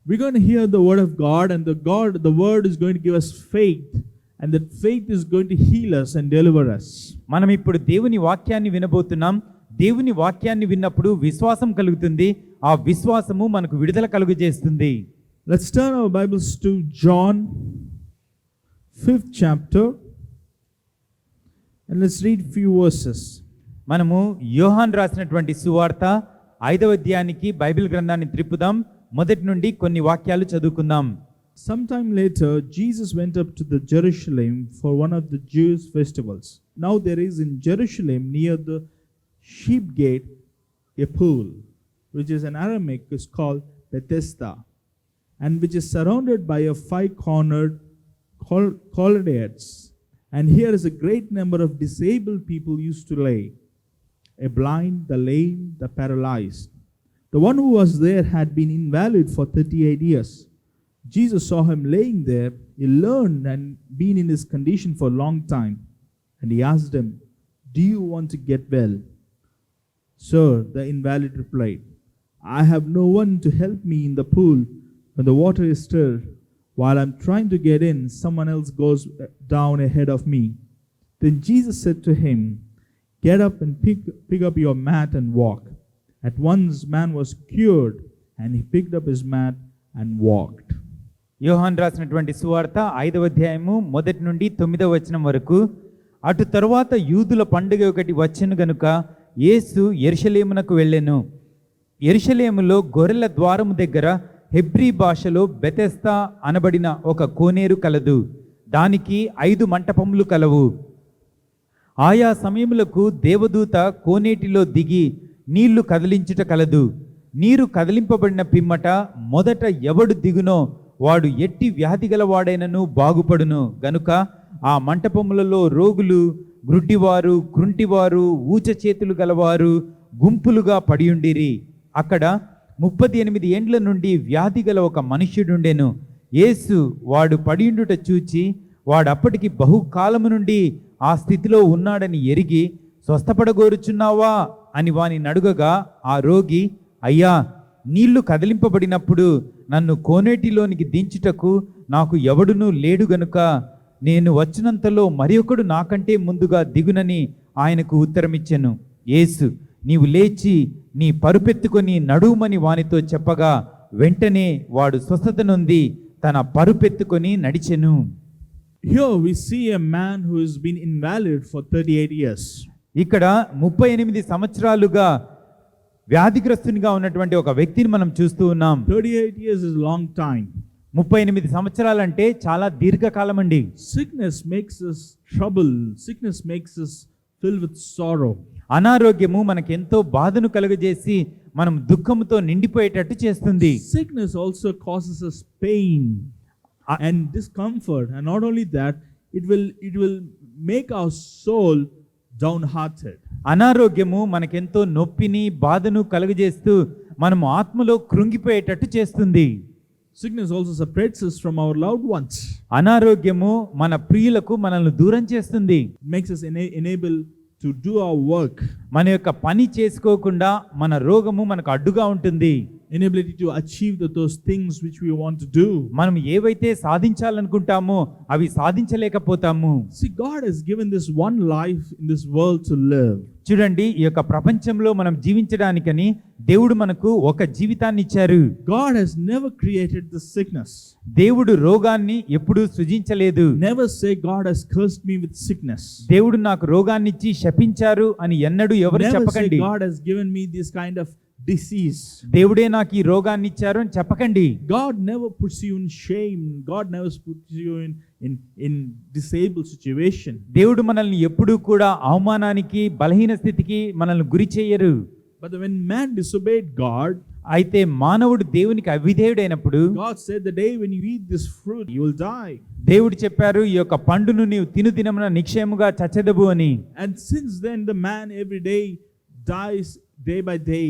we're going to hear the word of God, and the word is going to give us faith, and that faith is going to heal us and deliver us. మనం ఇప్పుడు దేవుని వాక్యాన్ని వినబోతున్నాం. దేవుని వాక్యాన్ని విన్నప్పుడు విశ్వాసం కలుగుతుంది. ఆ విశ్వాసము మనకు విడుదల కలుగజేస్తుంది. Let's turn our Bibles to John 5th chapter, and let's read few verses. మనము యోహాను రాసినటువంటి సువార్త 5వ అధ్యాయానికి బైబిల్ గ్రంథాన్ని త్రిప్పుదాం. మొదటి నుండి కొన్ని వాక్యాలు చదువుకుందాం. Sometime later, Jesus went up to the Jerusalem for one of the Jews' festivals. Now there is in Jerusalem near the sheep gate a pool, which is in Aramaic is called Bethesda, and which is surrounded by a five-cornered colonnades. And here is a great number of disabled people used to lay, a blind, the lame, the paralyzed. The one who was there had been invalid for 38 years. Jesus saw him laying there. He learned and been in his condition for a long time. And he asked him, "Do you want to get well?" "Sir," the invalid replied, "I have no one to help me in the pool when the water is stirred. While I'm trying to get in, someone else goes down ahead of me." Then Jesus said to him, "Get up and pick up your mat and walk." At once man was cured, and he picked up his mat and walked. యోహాను రాసినటువంటి సువార్త 5వ అధ్యాయము మొదటి నుండి 9వ వచనం వరకు. అటు తరువాత యూదుల పండుగ ఒకటి వచ్చెను గనుక యేసు యెరూషలేమునకు వెళ్ళెను. యెరూషలేములో గొర్రెల ద్వారము దగ్గర హెబ్రీ భాషలో బెతెస్దా అనబడిన ఒక కోనేరు కలదు. దానికి 5 మంటపములు కలవు. ఆయా సమయములకు దేవదూత కోనేటిలో దిగి నీళ్లు కదిలించుట కలదు. నీరు కదిలింపబడిన పిమ్మట మొదట ఎవడు దిగునో వాడు ఎట్టి వ్యాధి గలవాడైనను బాగుపడును గనుక ఆ మంటపములలో రోగులు, గ్రుడ్డివారు, కృంటివారు, ఊచ చేతులు గలవారు గుంపులుగా పడియుండిరి. అక్కడ 38 ఏండ్ల నుండి వ్యాధి గల ఒక మనుష్యుడుండెను. యేసు వాడు పడియుండుట చూచి వాడప్పటికి బహుకాలము నుండి ఆ స్థితిలో ఉన్నాడని ఎరిగి, స్వస్థపడగోరుచున్నావా అని వాని నడుగగా ఆ రోగి, "అయ్యా, నీళ్లు కదిలింపబడినప్పుడు నన్ను కోనేటిలోనికి దించుటకు నాకు ఎవడునూ లేడు గనుక నేను వచ్చినంతలో మరి ఒకడు నాకంటే ముందుగా దిగునని ఆయనకు ఉత్తరమిచ్చెను. యేసు, నీవు లేచి నీ పరుపెత్తుకొని నడుమని వానితో చెప్పగా వెంటనే వాడు స్వస్థత నొంది తన పరుపెత్తుకొని నడిచెను. Here we see a man who has been invalid for 38 years. ఇక్కడ 38 సంవత్సరాలుగా వ్యాధిగ్రస్తునిగా ఉన్నటువంటి ఒక వ్యక్తిని మనం చూస్తూ ఉన్నాం. 38 years is a long time. 38 సంవత్సరాలంటే చాలా దీర్ఘకాలం అండి. Sickness makes us trouble. Sickness makes us filled with sorrow. అనారోగ్యము మనకెంతో బాధను కలుగజేసి మనం దుఃఖంతో నిండిపోయేటట్టు చేస్తుంది. Sickness also causes us pain and discomfort, and not only that, it will make our soul downhearted. అనారోగ్యము మనకెంతో నొప్పిని, బాధను కలుగజేస్తూ మనము ఆత్మలో కృంగిపోయేటట్టు చేస్తుంది. Sickness also separates us from our loved ones. అనారోగ్యము మన ప్రియులకు మనల్ని దూరం చేస్తుంది. It makes us unable to do our work. మన యొక్క పని చేసుకోకుండా మన రోగము మనకు అడ్డుగా ఉంటుంది. Inability to achieve those things which we want to do. మనం ఏవైతే సాధించాలనుకుంటామో అవి సాధించలేకపోతాము. See, God has given this one life in this world to live. చూడండి, ఈ యొక్క ప్రపంచంలో మనం జీవించడానికని దేవుడు మనకు ఒక జీవితాన్ని ఇచ్చారు. God has never created the sickness. దేవుడు రోగాన్ని ఎప్పుడూ సృజించలేదు. Never say God has cursed me with sickness. దేవుడు నాకు రోగాన్ని ఇచ్చి శపించారు అని ఎన్నడూ ఎవరు చెప్పకండి. God has given me this kind of disease. దేవుడే నాకు ఈ రోగాన్ని ఇచ్చారు అని చెప్పకండి. God never puts you in shame. God never puts you in disabled situation. దేవుడు మనల్ని ఎప్పుడూ కూడా అవమానానికి, బలహీన స్థితికి మనల్ని గురి చేయరు. But when man disobeyed God, అయితే మానవుడు దేవునికి అవిధేయుడైనప్పుడు God said, the day when you eat this fruit you will die. దేవుడు చెప్పారు, ఈ యొక్క పండును నీవు తినుదినమున నిక్షేముగా చచ్చెదవు అని. And since then the man every day dies day by day.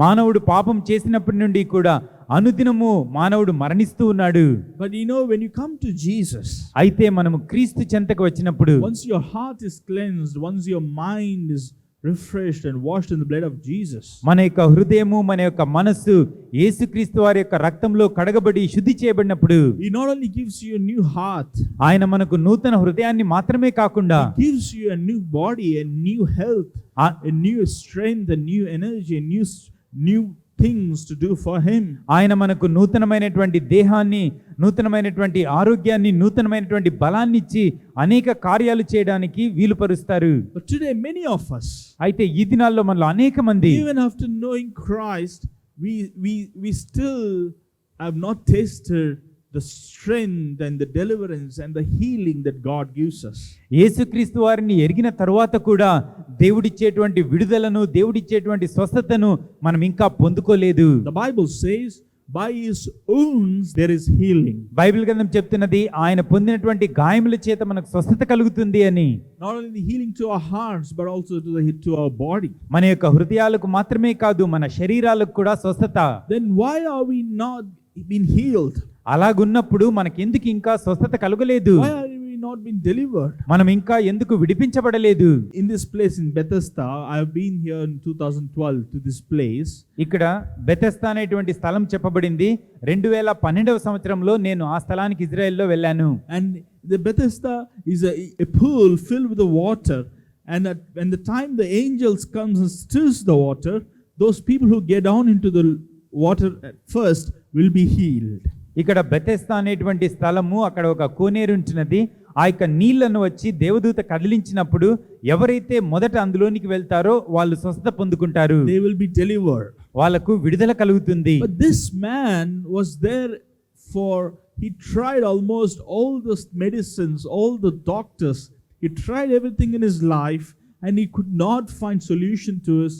మానవుడు పాపం చేసినప్పటి నుండి కూడా అనుదినము మానవుడు మరణిస్తూ ఉన్నాడు. But when you come to Jesus, అయితే మనము క్రీస్తు చెంతకు వచ్చినప్పుడు, once your heart is cleansed, once your mind is refreshed and washed in the blood of Jesus. మన యొక్క హృదయము మన యొక్క మనస్సు యేసుక్రీస్తు వారి యొక్క రక్తంలో కడగబడి శుద్ధి చేయబడినప్పుడు He not only gives you a new heart, ఆయన మనకు నూతన హృదయాన్ని మాత్రమే కాకుండా He gives you a new body, a new health, a new strength, a new energy, new things to do for Him. ఆయన మనకు నూతనమైనటువంటి దేహాన్ని, నూతనమైనటువంటి ఆరోగ్యాన్ని, నూతనమైనటువంటి బలాన్ని ఇచ్చి అనేక కార్యాలు చేయడానికి వీలుపరుస్తారు. But today many of us, అయితే ఈ దినాల్లో మనలో అనేక మంది even after knowing Christ, we still have not tasted the strength and the deliverance and the healing that God gives us. యేసుక్రీస్తు వారిని ఎరిగిన తరువాత కూడా దేవుడిచ్చేటువంటి విడుదలను, దేవుడిచ్చేటువంటి స్వస్థతను మనం ఇంకా పొందుకోలేదు. The Bible says, by His wounds there is healing. Bible గ్రంథం చెప్తున్నది ఆయన పొందినటువంటి గాయముల చేత మనకు స్వస్థత కలుగుతుంది అని. Not only the healing to our hearts but also to our body. మన యొక్క హృదయాలకు మాత్రమే కాదు, మన శరీరాలకు కూడా స్వస్థత. Then why are we not been healed? అలాగున్నప్పుడు మనకెందుకు ఇంకా స్వస్థత కలుగలేదు? Why are we not been delivered? మనం ఇంకా ఎందుకు విడిపించబడలేదు? In this place in Bethesda, I have been here in 2012 to this place. ఇక్కడ బెతెస్దా అనేటువంటి స్థలం చెప్పబడింది. 2012వ సంవత్సరంలో నేను ఆ స్థలానికి ఇజ్రాయెల్లో వెళ్ళాను. And the Bethesda is a pool filled with the water, and when the time the angels comes and stirs the water, those people who get down into the water at first will be healed. ఇక్కడ Bethesda అనేటువంటి స్థలము, అక్కడ ఒక కోనేరు ఉంటున్నది. ఆ యొక్క నీళ్లను వచ్చి దేవదూత కదిలించినప్పుడు ఎవరైతే మొదట అందులోనికి వెళ్తారో వాళ్ళు స్వస్థత పొందుకుంటారు. They will be delivered. వాళ్ళకు విడుదల కలుగుతుంది. But this man was there he tried almost all the medicines, all the doctors. He tried everything in his life and he could not find solution to his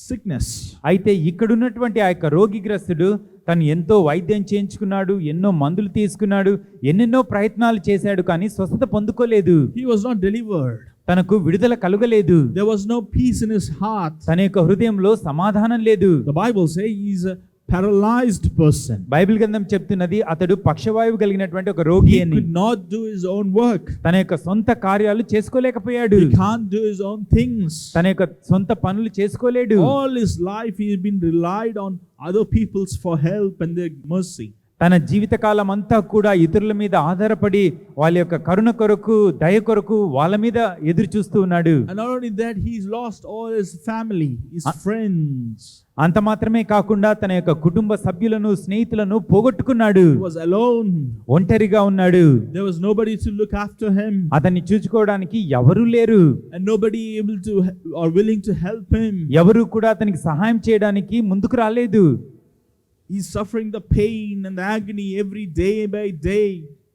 sickness. అయితే ఇక్కడ ఉన్నటువంటి ఆ యొక్క రోగిగ్రస్తుడు తను ఎంతో వైద్యం చేయించుకున్నాడు, ఎన్నో మందులు తీసుకున్నాడు, ఎన్నెన్నో ప్రయత్నాలు చేశాడు, కానీ స్వస్థత పొందుకోలేదు. He was not delivered. తనకు విడుదల కలుగలేదు. There was no peace in his heart. తన యొక్క హృదయంలో సమాధానం లేదు. The Bible says he is a paralyzed person. Bible గ్రంథం చెప్తున్నది అతడు పక్షవాయువు కలిగినటువంటి ఒక రోగి He అని. could not do his own work. తన యొక్క సొంత కార్యాలు చేసుకోలేకపోయాడు. He can't do his own things. తన యొక్క సొంత పనులు చేసుకోలేడు. All his life he has been relied on other people's for help and their mercy. తన జీవితకాలం అంతా కూడా ఇతరుల మీద ఆధారపడి వాళ్ళ యొక్క కరుణ కొరకు, దయ కొరకు వాళ్ళ మీద ఎదురు చూస్తూ ఉన్నాడు. And not only that, he's lost all his family, his friends. అంత మాత్రమే కాకుండా తన యొక్క కుటుంబ సభ్యులను, స్నేహితులను పోగొట్టుకున్నాడు. He was alone. ఒంటరిగా ఉన్నాడు. There was nobody to look after him. అతన్ని చూసుకోవడానికి ఎవరూ లేరు. And nobody able to or willing to help him. ఎవరు కూడా అతనికి సహాయం చేయడానికి ముందుకు రాలేదు. He's suffering the pain and the agony every day by day.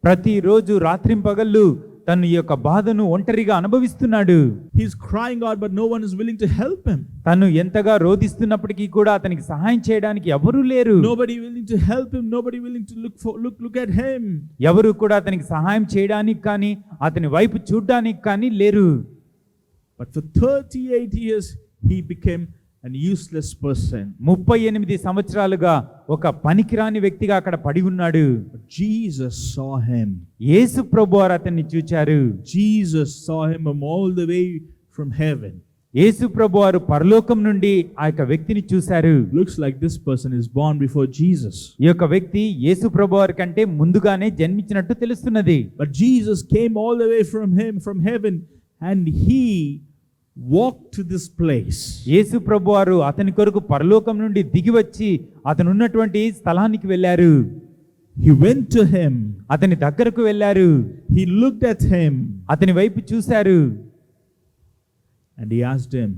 ప్రతిరోజు రాత్రింపగళ్ళు తను ఈ యొక్క బాధను ఒంటరిగా అనుభవిస్తున్నాడు. He's crying out but no one is willing to help him. తను ఎంతగా రోధిస్తున్నప్పటికీ కూడా అతనికి సహాయం చేయడానికి ఎవరూ లేరు. Nobody willing to help him, nobody willing to look at him. ఎవరు కూడా అతనికి సహాయం చేయడానికి కానీ అతని వైపు చూడడానికి కానీ లేరు. But for 38 years he became an useless person. 38 సంవత్సరాలుగా ఒక పనికిరాని వ్యక్తిగా అక్కడ పడి ఉన్నాడు. But Jesus saw him. యేసు ప్రభువారు అతన్ని చూచారు. Jesus saw him all the way from heaven. యేసు ప్రభువారు పరలోకం నుండి ఆ యొక్క వ్యక్తిని చూశారు. Looks like this person is born before Jesus. ఈ యొక్క వ్యక్తి యేసు ప్రభువారి కంటే ముందుగానే జన్మించినట్టు తెలుస్తున్నది. But Jesus came all the way from heaven and he walked to this place. యేసు ప్రభువారు అతని కొరకు పరలోకం నుండి దిగి వచ్చి అతను ఉన్నటువంటి స్థలానికి వెళ్ళారు. He went to him. అతని దగ్గరకు వెళ్ళారు. He looked at him. అతని వైపు చూశారు. And he asked him,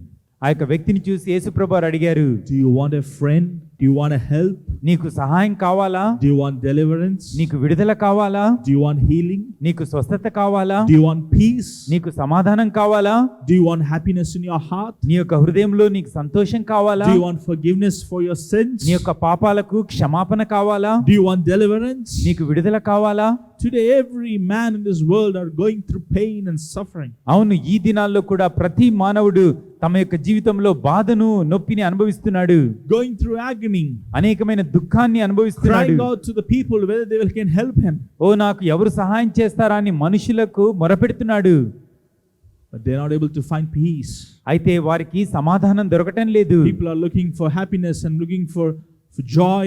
ఆ యొక్క వ్యక్తిని చూసి యేసు ప్రభువారు అడిగారు, do you want a friend? Do you want a help? నీకు సహాయం కావాలా? Do you want deliverance? నీకు విడుదల కావాలా? Do you want healing? నీకు స్వస్థత కావాలా? Do you want peace? నీకు సమాధానం కావాలా? Do you want happiness in your heart? నీ యొక్క హృదయంలో నీకు సంతోషం కావాలా? Do you want forgiveness for your sins? నీ యొక్క పాపాలకు క్షమాపణ కావాలా? Do you want deliverance? నీకు విడుదల కావాలా? Today every man in this world are going through pain and suffering. అవును, ఈ దినాల్లో కూడా ప్రతి మానవుడు తమ యొక్క జీవితంలో బాధను, నొప్పిని అనుభవిస్తున్నాడు. Going through agony. అనేకమైన దుఃఖాన్ని అనుభవిస్తున్నాడు. Crying out to the people whether they can help him. ఓ నాకు ఎవరు సహాయం చేస్తారా అని మనుషులకు మొరపెడుతున్నాడు. but they're not able to find peace. అయితే వారికి సమాధానం దొరకటం లేదు. People are looking for happiness and looking for joy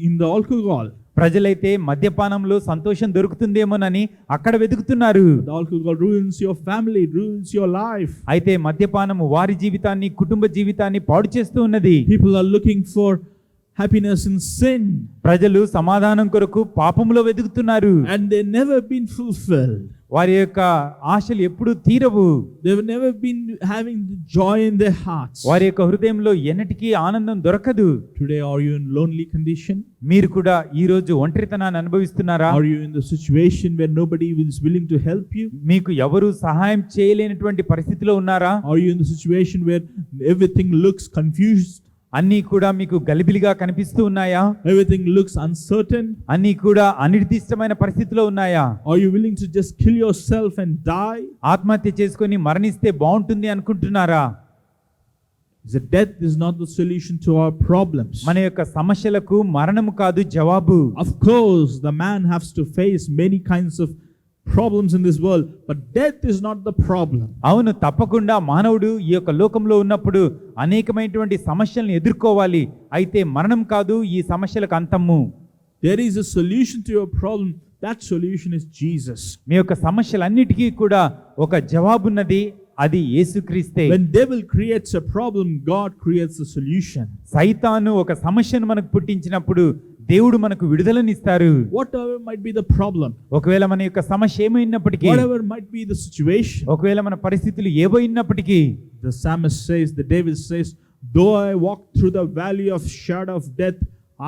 in the alcohol. ప్రజలైతే మద్యపానంలో సంతోషం దొరుకుతుందేమోనని అక్కడ వెతుకుతున్నారు. The alcohol ruins your family, it ruins your life. అయితే మద్యపానము వారి జీవితాన్ని, కుటుంబ జీవితాన్ని పాడు చేస్తూ ఉన్నది. People are looking for happiness in sin, ప్రజలు సమాధానం కొరకు పాపములో వెతుకుతున్నారు. and they've never been fulfilled. వారి యొక్క ఆశలు ఎప్పుడు తీరవు. They've never been having the joy in their hearts. వారి యొక్క హృదయంలో ఎన్నటికీ ఆనందం దొరకదు. Today, are you in lonely condition? మీరు కూడా ఈ రోజు ఒంటరితనాన్ని అనుభవిస్తున్నారా? Are you in the situation where nobody is willing to help you? మీకు ఎవరు సహాయం చేయలేనటువంటి పరిస్థితిలో ఉన్నారా? Are you in the situation where everything looks confused? అన్నీ కూడా మీకు గలిబిలిగా కనిపిస్తూ ఉన్నాయా? Everything looks uncertain? అన్నీ కూడా అనిర్దిష్టమైన పరిస్థితిలో ఉన్నాయా? Are you willing to just kill yourself and die? ఆత్మహత్య చేసుకొని మరణిస్తే బాగుంటుంది అనుకుంటున్నారా? The death is not the solution to our problems. మన యొక్క సమస్యలకు మరణము కాదు జవాబు. Of course, the man has to face many kinds of problems in this world, but death is not the problem. అవును, తప్పకుండా మానవుడు ఈ యొక్క లోకంలో ఉన్నప్పుడు అనేకమైనటువంటి సమస్యలను ఎదుర్కోవాలి. అయితే మరణం కాదు ఈ సమస్యలకు అంతము. There is a solution to your problem. That solution is Jesus. మీ యొక్క సమస్యలన్నిటికీ కూడా ఒక జవాబున్నది, అది యేసుక్రీస్తే. When devil creates a problem, God creates a solution. సైతాను ఒక సమస్యను మనకు పుట్టించినప్పుడు దేవుడు మనకు విడుదలనిస్తారు. Whatever might be the problem, ఒకవేళ మన యొక్క సమస్య ఏమైనప్పటికీ, whatever might be the situation, ఒకవేళ మన పరిస్థితులు ఏవైనప్పటికీ, the psalmist says, the David says, though I walk through the valley of shadow of death,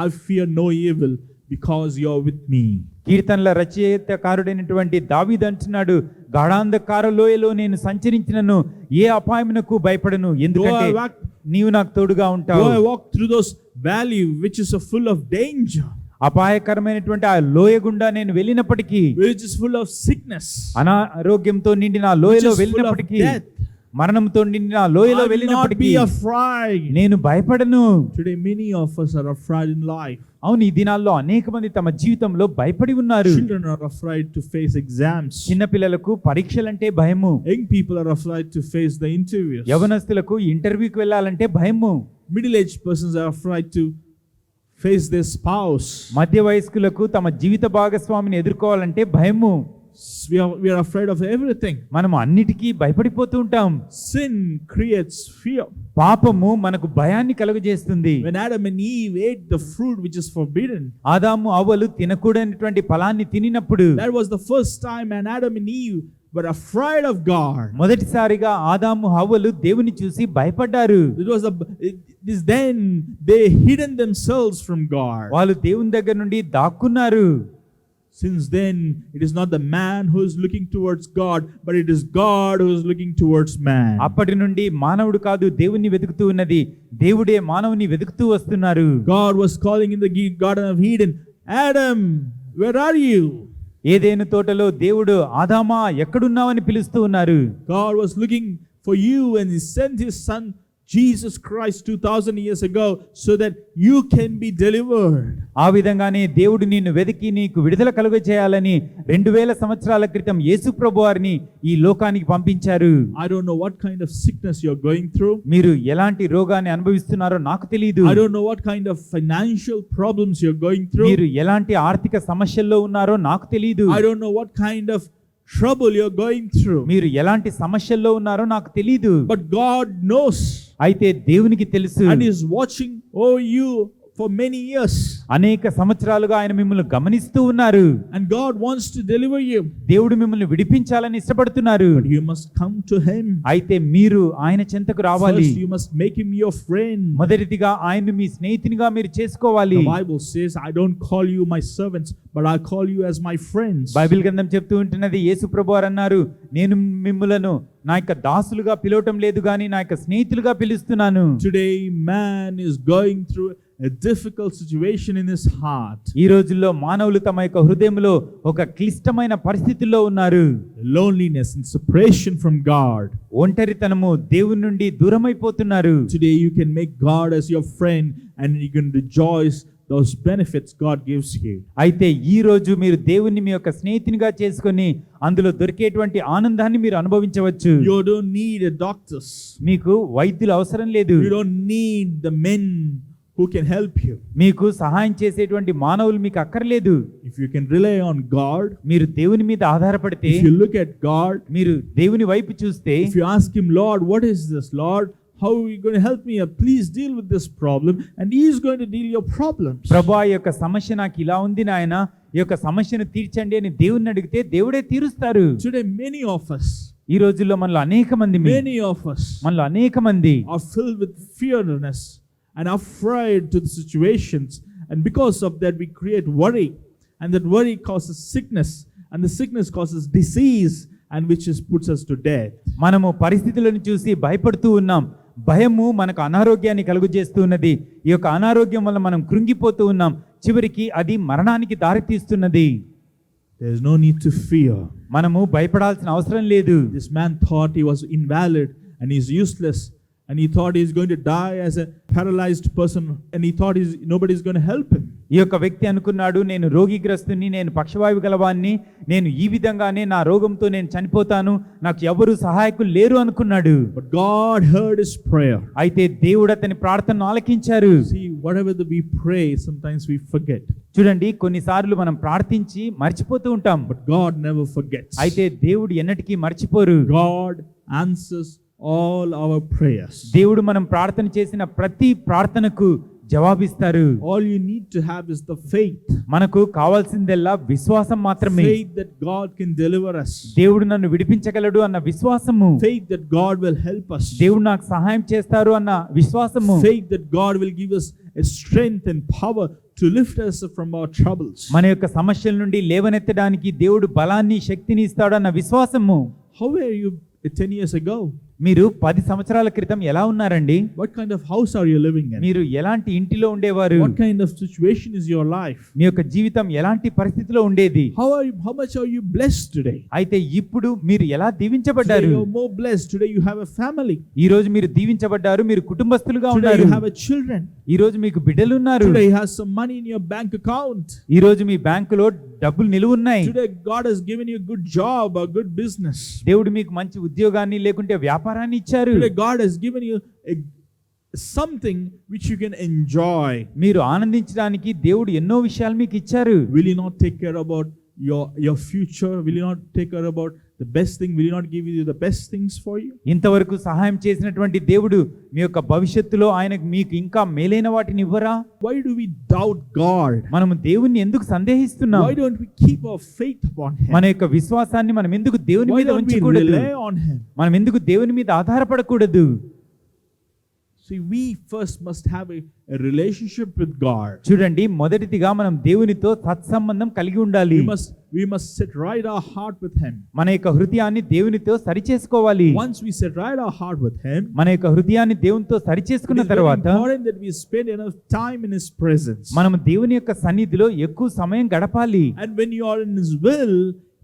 I fear no evil because you are with me. కీర్తనల రచయితకారుడైనటువంటి దావీదు అంటున్నాడు, గాఢాంధకార లోయలో నేను సంచరించినను ఏ అపాయమునకు భయపడను, ఎందుకంటే నీవు నాకు తోడుగా ఉంటావు. Though I walk through those valley which is full of danger, అపాయకరమైనటువంటి ఆ లోయ గుండా నేను వెళ్ళినప్పటికీ, which is full of sickness, అనారోగ్యంతో నిండిన లోయలో వెళ్ళినప్పటికీ, మరణంతో నిండిన లోయలో వెళ్ళినప్పటికీ నేను భయపడను. Today many of us are afraid in life. అవును, ఈ దినాల్లో అనేక మంది తమ జీవితంలో భయపడి ఉన్నారు. Children are afraid to face exams. చిన్న పిల్లలకు పరీక్షలంటే భయము. Young people are afraid to face the interviews. యవనస్తులకు ఇంటర్వ్యూకి వెళ్ళాలంటే భయము. Middle-aged persons are afraid to face their spouse. మధ్య వయస్కులకు తమ జీవిత భాగస్వామిని ఎదుర్కోవాలంటే భయము. We are afraid of everything. మనం అన్నిటికీ భయపడిపోతూ ఉంటాం. Sin creates fear. పాపము మనకు భయాన్ని కలుగజేస్తుంది. When Adam and Eve ate the fruit which is forbidden, ఆదాము అవ్వలు తినకూడనటువంటి ఫలాన్ని తినినప్పుడు, that was the first time and Adam and Eve were afraid of God. మొదటిసారిగా ఆదాము హవ్వలు దేవుని చూసి భయపడ్డారు. Then they hidden themselves from God. వాళ్ళు దేవుని దగ్గర నుండి దాక్కున్నారు. Since then, it is not the man who is looking towards God, but it is God who is looking towards man. అప్పటి నుండి మానవుడు కాదు దేవుణ్ణి వెతుకుతూ ఉన్నది, దేవుడే మానవుని వెతుకుతూ వస్తున్నారు. God was calling in the Garden of Eden, Adam, where are you? ఏదెను తోటలో దేవుడు ఆదామా ఎక్కడున్నావని పిలుస్తూ ఉన్నారు. God was looking for you and he sent his son Jesus Christ 2000 years ago so that you can be delivered. ఆ విధంగానే దేవుడు నిన్ను వెతికి నీకు విడుదల కలుగజేయాలని 2000 సంవత్సరాల క్రితం యేసు ప్రభువారిని ఈ లోకానికి పంపించారు. I don't know what kind of sickness you're going through. మీరు ఎలాంటి రోగాన్ని అనుభవిస్తున్నారో నాకు తెలియదు. I don't know what kind of financial problems you're going through. మీరు ఎలాంటి ఆర్థిక సమస్యల్లో ఉన్నారో నాకు తెలియదు. I don't know what kind of trouble you're going through. మీరు ఎలాంటి సమస్యల్లో ఉన్నారో నాకు తెలియదు. But God knows. అయితే దేవునికి తెలుసు. And he is watching over you for many years. అనేక సంవత్సరాలుగా ఆయన మిమ్మల్ని గమనిస్తూ ఉన్నారు. And God wants to deliver you. దేవుడు మిమ్మల్ని విడిపించాలని ఇష్టపడుతున్నారు. But you must come to him. అయితే మీరు ఆయన చెంతకు రావాలి. First you must make him your friend. మొదటిగా ఆయన్ని మీ స్నేహితునిగా మీరు చేసుకోవాలి. The Bible says, I don't call you my servants, but I call you as my friends. Bible గ్రంథం చెప్తూ ఉంటున్నది, యేసు ప్రభువారు అన్నారు, నేను మిమ్ములను నా యొక్క దాసులుగా పిలవటం లేదు గాని నా యొక్క స్నేహితులుగా పిలుస్తున్నాను. Today man is going through a difficult situation in his heart. ఈ రోజుల్లో మానవులు తమ యొక్క హృదయంలో ఒక క్లిష్టమైన పరిస్థితుల్లో ఉన్నారు. Loneliness and separation from God. ఒంటరితనము, దేవుని నుండి దూరమైపోతున్నారు. Today you can make God as your friend and you can rejoice those benefits God gives you. అయితే ఈ రోజు మీరు దేవుణ్ణి మీ యొక్క స్నేహితునిగా చేసుకొని అందులో దొరికేటువంటి ఆనందాన్ని మీరు అనుభవించవచ్చు. You don't need a doctors. మీకు వైద్యులు అవసరం లేదు. You don't need the men who can help you. మీకు సహాయం చేసేటువంటి మానవులు మీకు అక్కర్లేదు. If you can rely on God, మీరు దేవుని మీద ఆధారపడితే, if you look at God, మీరు దేవుని వైపు చూస్తే, if you ask him, Lord, what is this, Lord? How are you going to help me? Please deal with this problem. And he is going to deal your problems. ప్రభువా ఈ యొక్క సమస్య నాకు ఇలా ఉంది నాయన, ఈ యొక్క సమస్యను తీర్చండి అని దేవుణ్ణి అడిగితే దేవుడే తీరుస్తారు. Today many of us, ఈ రోజుల్లో మనలో అనేక మంది మనలో అనేక మంది are filled with fearness and afraid to the situations, and because of that we create worry, and that worry causes sickness, and the sickness causes disease, and which is puts us to death. మనము పరిస్థితులను చూసి భయపడుతూ ఉన్నాం. భయము మనకు అనారోగ్యాన్ని కలుగజేస్తూ ఉన్నది. ఈ యొక్క అనారోగ్యం వల్ల మనం కృంగిపోతూ ఉన్నాం. చివరికి అది మరణానికి దారితీస్తున్నది. There is no need to fear. మనము భయపడాల్సిన అవసరం లేదు. This man thought he was invalid and he's useless, and he thought he's going to die as a paralyzed person, and he thought nobody's going to help him. ఈ యొక్క వ్యక్తి అనుకున్నాడు, నేను రోగిగ్రస్తుని, నేను పక్షవాయు గలవాన్ని, నేను ఈ విధంగానే నా రోగంతో నేను చనిపోతాను, నాకు ఎవరు సహాయకులు లేరు అనుకున్నాడు. But God heard his prayer. అయితే దేవుడు అతని ప్రార్థనను ఆలకించారు. See, whatever that we pray, sometimes we forget. చూడండి, కొన్నిసార్లు మనం ప్రార్థించి మర్చిపోతూ ఉంటాం. But God never forgets. అయితే దేవుడు ఎన్నటికీ మర్చిపోరు. God answers all our prayers. దేవుడు మనం ప్రార్థన చేసిన ప్రతి ప్రార్థనకు జవాబిస్తారు. All you need to have is the faith. మనకు కావాల్సిందల్లా విశ్వాసం మాత్రమే. Faith that God can deliver us. దేవుడు నన్ను విడిపించగలడు అన్న విశ్వాసము. Faith that God will help us. దేవుడు నాకు సహాయం చేస్తారు అన్న విశ్వాసము. Faith that God will give us a strength and power to lift us from our troubles. మన యొక్క సమస్యల నుండి లేవనెత్తడానికి దేవుడు బలాన్ని, శక్తిని ఇస్తాడు అన్న విశ్వాసము. How were you 10 years ago? మీరు 10 సంవత్సరాల క్రితం ఎలా ఉన్నారండి? What kind of house are you living in? మీరు ఎలాంటి ఇంటిలో ఉండేవారు? What kind of situation is your life? మీ యొక్క జీవితం ఎలాంటి పరిస్థితిలో ఉండేది? How much are you blessed today? అయితే ఇప్పుడు మీరు ఎలా దీవించబడ్డారు? Today you're more blessed. Today you have a family. ఈ రోజు మీరు దీవించబడ్డారు, మీరు కుటుంబస్తులుగా Today ఉన్నారు. you have a children. ఈ రోజు మీకు బిడ్డలు ఉన్నారు. Today you have some money in your bank account. ఈ రోజు మీ బ్యాంకులో డబ్బులు నిలువ ఉన్నాయి. Today God has given you a good job, a good business. దేవుడు మీకు మంచి ఉద్యోగాన్ని లేకుంటే వ్యాపారాన్ని ఇచ్చారు. Today God has given you something which you can enjoy. మీరు ఆనందించడానికి దేవుడు ఎన్నో విషయాలు మీకు ఇచ్చారు. Will you not take care about your future? Will you not take care about the best thing? Will you not give you the best things for you? ఇంతవరకు సహాయం చేసినటువంటి దేవుడు మీ యొక్క భవిష్యత్తులో ఆయన మీకు ఇంకా మేలైన వాటిని ఇవ్వరా? Why do we doubt God? మనము దేవుణ్ణి ఎందుకు సందేహిస్తున్నాం? Why don't we keep our faith upon him? మన యొక్క విశ్వాసాన్ని మనం ఎందుకు దేవుని Why మీద don't we ఉంచకూడదు? rely on him? మనం ఎందుకు దేవుని మీద ఆధారపడకూడదు? See, we first must have a relationship with God. చూడండి, మొదటిదిగా మనం దేవునితో సత్సంబంధం కలిగి ఉండాలి. We must set right our heart with him. మన యొక్క హృదయాన్ని దేవునితో సరిచేసుకోవాలి. Once we set right our heart with him, మన యొక్క హృదయాన్ని దేవునితో సరిచేసుకున్న తర్వాత important that we spend enough time in his presence. మనం దేవుని యొక్క సన్నిధిలో ఎక్కువ సమయం గడపాలి. And when you are in his will,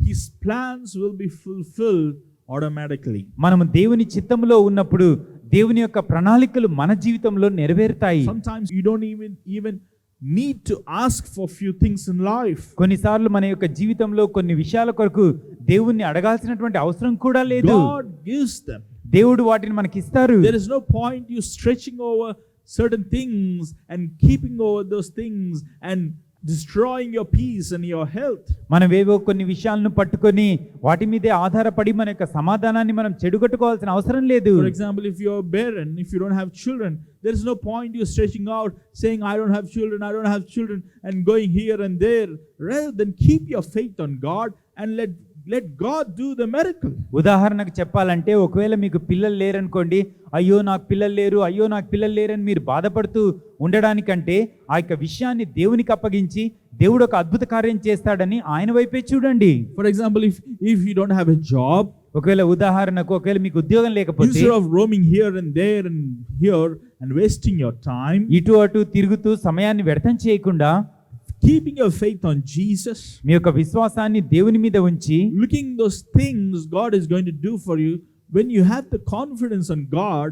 his plans will be fulfilled automatically. మనము దేవుని చిత్తములో ఉన్నప్పుడు దేవుని యొక్క ప్రణాళికలు మన జీవితంలో నెరవేరుతాయి. Sometimes you don't even need to ask for few things in life. కొన్నిసార్లు మన యొక్క జీవితంలో కొన్ని విషయాల కొరకు దేవుణ్ణి అడగాల్సినటువంటి అవసరం కూడా లేదు. God gives them. దేవుడు వాటిని మనకి ఇస్తారు. There is no point you stretching over certain things and keeping over those things and destroying your peace and your health. మనమేవో కొన్ని విషయాలను పట్టుకొని వాటి మీదే ఆధారపడి మన యొక్క సమాధానాన్ని మనం చెడుగొట్టుకోవాల్సిన అవసరం లేదు. For example, if you are barren, if you don't have children, there is no point you stretching out saying I don't have children and going here and there. Rather than keep your faith on God and let God do the miracle. ఉదాహరణకు చెప్పాలంటే, ఒకవేళ మీకు పిల్లలు లేరనుకోండి, అయ్యో నాకు పిల్లలు లేరని మీరు బాధపడుతూ ఉండడానికంటే ఆ యొక్క విషయాన్ని దేవునికి అప్పగించి దేవుడు ఒక అద్భుత కార్యం చేస్తాడని ఆయన వైపే చూడండి. For example, if you don't have a job, ఒకవేళ మీకు ఉద్యోగం లేకపోతే, instead of roaming here and there and here and wasting your time, ఇటు అటు తిరుగుతూ సమయాన్ని వ్యర్థం చేయకుండా keeping your faith on Jesus, మీ యొక్క విశ్వాసాన్ని దేవుని మీద ఉంచి, looking those things God is going to do for you, when you have the confidence on God,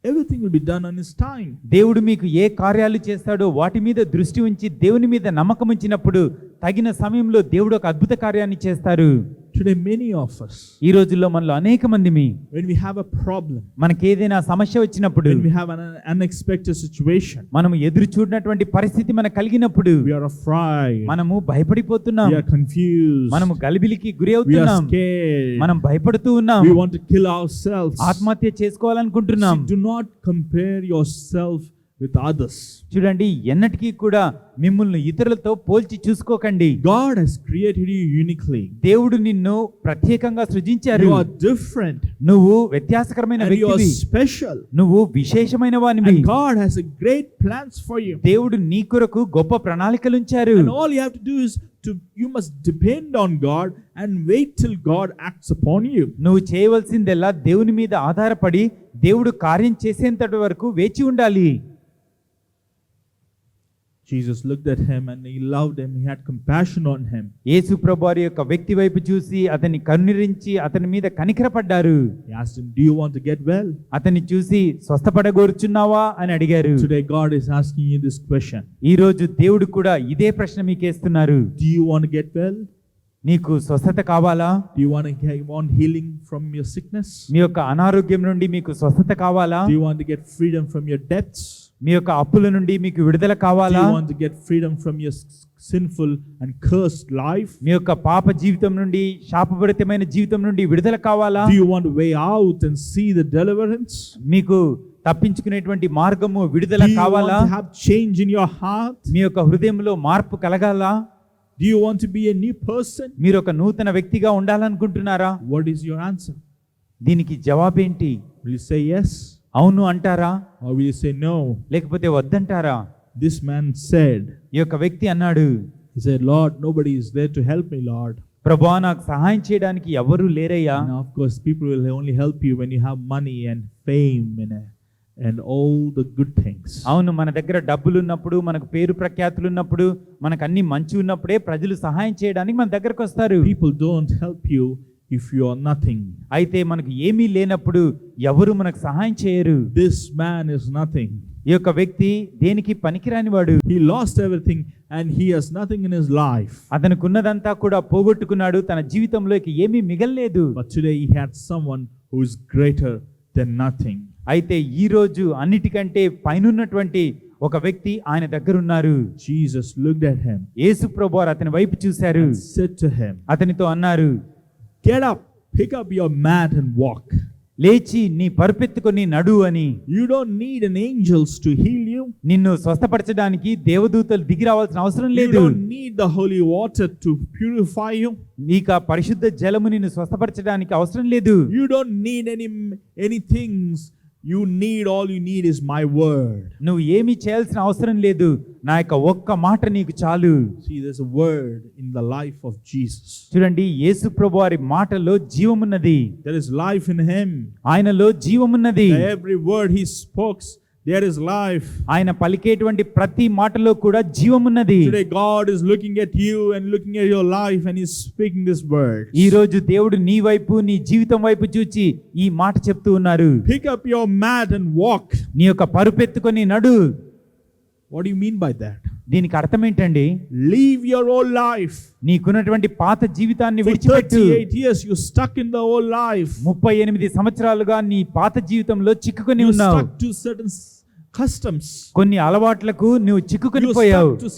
everything will be done on His time. దేవుడు మీకు ఏ కార్యాలు చేస్తాడో వాటి మీద దృష్టి ఉంచి దేవుని మీద నమ్మకం ఉంచినప్పుడు తగిన సమయంలో దేవుడు ఒక అద్భుత కార్యాన్ని చేస్తారు. Today, many of us, ఈ రోజుల్లో మనలో అనేక మందిమి when we have a problem, మనకి ఏదైనా సమస్య వచ్చినప్పుడు, when we have an unexpected situation, మనము ఎదురు చూడనటువంటి పరిస్థితి మనకు కలిగినప్పుడు we are afraid, మనము భయపడిపోతున్నాం, we are confused, మనము గలిబిలికి గురి we are అవుతున్నాం, scared, మనం భయపడుతూ ఉన్నాం, we want to kill ourselves. ఆత్మహత్య చేసుకోవాలనుకుంటున్నాం. See, do not compare yourself with others. చూడండి, ఎన్నటికీ కూడా మిమ్మల్ని ఇతరులతో పోల్చి చూసుకోకండి. God has created you uniquely. దేవుడు నిన్ను ప్రత్యేకంగా సృజించారు. You are different. నువ్వు వ్యత్యాసకరమైన And you are వ్యక్తివి, special. నువ్వు విశేషమైన వానివి. And God has a great plans for you. దేవుడు నీ కొరకు గొప్ప ప్రణాళికలు ఉంచారు. And all you have to do is you must depend on God and wait till God acts upon you. నువ్వు చేయవలసిందెల్లా దేవుని మీద ఆధారపడి దేవుడు కార్యం చేసేంతటి వరకు వేచి ఉండాలి. Jesus looked at him and He loved him. He had compassion on him. యేసు ప్రభువారి యొక్క వ్యక్తి వైపు చూసి అతన్ని కరుణించి అతని మీద కనికరపడ్డారు. He asked him, "Do you want to get well?" అతన్ని చూసి స్వస్థపడగోరుచున్నావా అని అడిగారు. Today God is asking you this question. ఈ రోజు దేవుడు కూడా ఇదే ప్రశ్న మీకేస్తున్నారు. Do you want to get well? నీకు స్వస్థత కావాలా? Do you want healing from your sickness? మీ యొక్క అనారోగ్యం నుండి మీకు స్వస్థత కావాలా? Do you want to get freedom from your debts? మీ యొక్క అప్పుల నుండి మీకు విడుదల Do కావాలా? you want to get freedom from your sinful and cursed life? మీ యొక్క పాప జీవితం నుండి, శాపభరితమైన జీవితం నుండి విడుదల కావాలా? Do you want to way out and see the deliverance? మీకు తప్పించుకునేటువంటి మార్గము విడుదల Do you want కావాలా? to have change in your heart? మీ యొక్క హృదయంలో మార్పు కలగాలా? Do you want to be a new person? మీరు ఒక నూతన వ్యక్తిగా ఉండాలనుకుంటున్నారా? What is your answer? దీనికి జవాబేంటి? Will you say yes అవును అంటారా, or will you say no? లేకపోతే వద్దంటారా? This man said, ఈ యొక్క వ్యక్తి అన్నాడు, he said, "Lord, nobody is there to help me, Lord." ప్రభువా, నాకు సహాయం చేయడానికి ఎవరు లేరయ్యా. And of course, people will only help you when you have money and fame and all the good things. అవును, మన దగ్గర డబ్బులు ఉన్నప్పుడు, మనకు పేరు ప్రఖ్యాతులు ఉన్నప్పుడు, మనకు అన్ని మంచి ఉన్నప్పుడే ప్రజలు సహాయం చేయడానికి మన దగ్గరకు వస్తారు. People don't help you if you are nothing. అయితే మనకు ఏమీ లేనప్పుడు ఎవరు మనకు సహాయం చేయరు. This man is nothing. ఈ యొక్క వ్యక్తి దేనికి పనికిరాని వాడు. He lost everything and he has nothing in his life. అతనుకున్నదంతా కూడా పోగొట్టుకున్నాడు, తన జీవితంలో ఇక ఏమీ మిగల్లేదు. But today he had someone who is greater than nothing. అయితే ఈ రోజు అన్నిటికంటే పైనున్నటువంటి ఒక వ్యక్తి ఆయన దగ్గర ఉన్నారు. Jesus looked at him యేసు ప్రభువారు అతని వైపు చూశారు, and said to him, అతనితో అన్నారు, "Get up, pick up your mat and walk." లేచి నీ పరుపెత్తుకొని నడు అని. You don't need an angels to heal you. నిన్ను స్వస్థపరచడానికి దేవదూతలు దిగి రావాల్సిన అవసరం You లేదు. don't need the holy water to purify you. నీకు ఆ పరిశుద్ధ జలము నిన్ను స్వస్థపరచడానికి అవసరం లేదు. You don't need any things. All you need is my word. నువ్వు ఏమీ చేయాల్సిన అవసరం లేదు, నా యొక్క ఒక్క మాట నీకు చాలు. See, there's a word in the life of Jesus. చూడండి, యేసు ప్రభువారి మాటలో జీవమున్నది. There is life in him. ఆయనలో జీవమున్నది. Every word he spoke, there is life. ఆయన పలికేటువంటి ప్రతి మాటలో కూడా జీవమున్నది. Today God is looking at you and looking at your life and he's speaking this word. ఈ రోజు దేవుడు నీ వైపు, నీ జీవితం వైపు చూచి ఈ మాట చెప్తూ ఉన్నారు. Pick up your mat and walk. నీ యొక్క పరుపెత్తుకొని నడు. What do you mean by that? దీనికి అర్థం ఏంటండి? Leave your old life. నీకున్నటువంటి పాత జీవితాన్ని For విడిచిపెట్టు. 38 years you stuck in the old life. 38 సంవత్సరాలుగా నీ పాత జీవితంలో చిక్కుకొని You ఉన్నావు. stuck to certain customs. కొన్ని అలవాట్లకు నువ్వు చిక్కుకొని You పోయావు. stuck to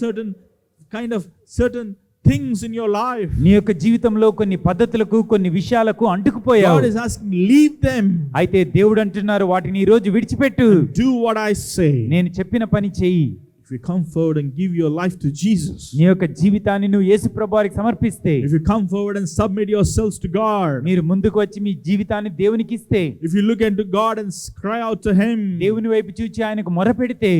certain things in your life. నీ యొక్క జీవితంలో కొన్ని పద్ధతులకు, కొన్ని విషయాలకు అంటుకుపోయావు. God is asking, leave them. అయితే దేవుడు అంటున్నారు, వాటిని ఈ రోజు విడిచిపెట్టు. Do what I say. నేను చెప్పిన పని చెయ్యి. If you come forward and give your life to Jesus, నీ యొక్క జీవితాన్ని నువ్వు యేసు ప్రభువారికి సమర్పిస్తే, if you come forward and submit yourselves to God, మీరు ముందుకు వచ్చి మీ జీవితాన్ని దేవునికి ఇస్తే, if you look into God and cry out to Him, దేవుని వైపు చూచి ఆయనకు మొరపెడితే,